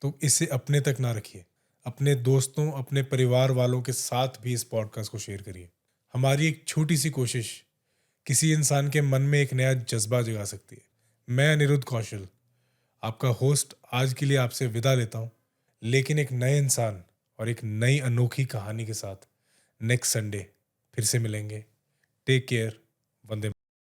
तो इसे अपने तक ना रखिए, अपने दोस्तों, अपने परिवार वालों के साथ भी इस पॉडकास्ट को शेयर करिए। हमारी एक छोटी सी कोशिश किसी इंसान के मन में एक नया जज्बा जगा सकती है। मैं अनिरुद्ध कौशल, आपका होस्ट, आज के लिए आपसे विदा लेता हूँ, लेकिन एक नए इंसान और एक नई अनोखी कहानी के साथ नेक्स्ट संडे फिर से मिलेंगे। Take care. वंदे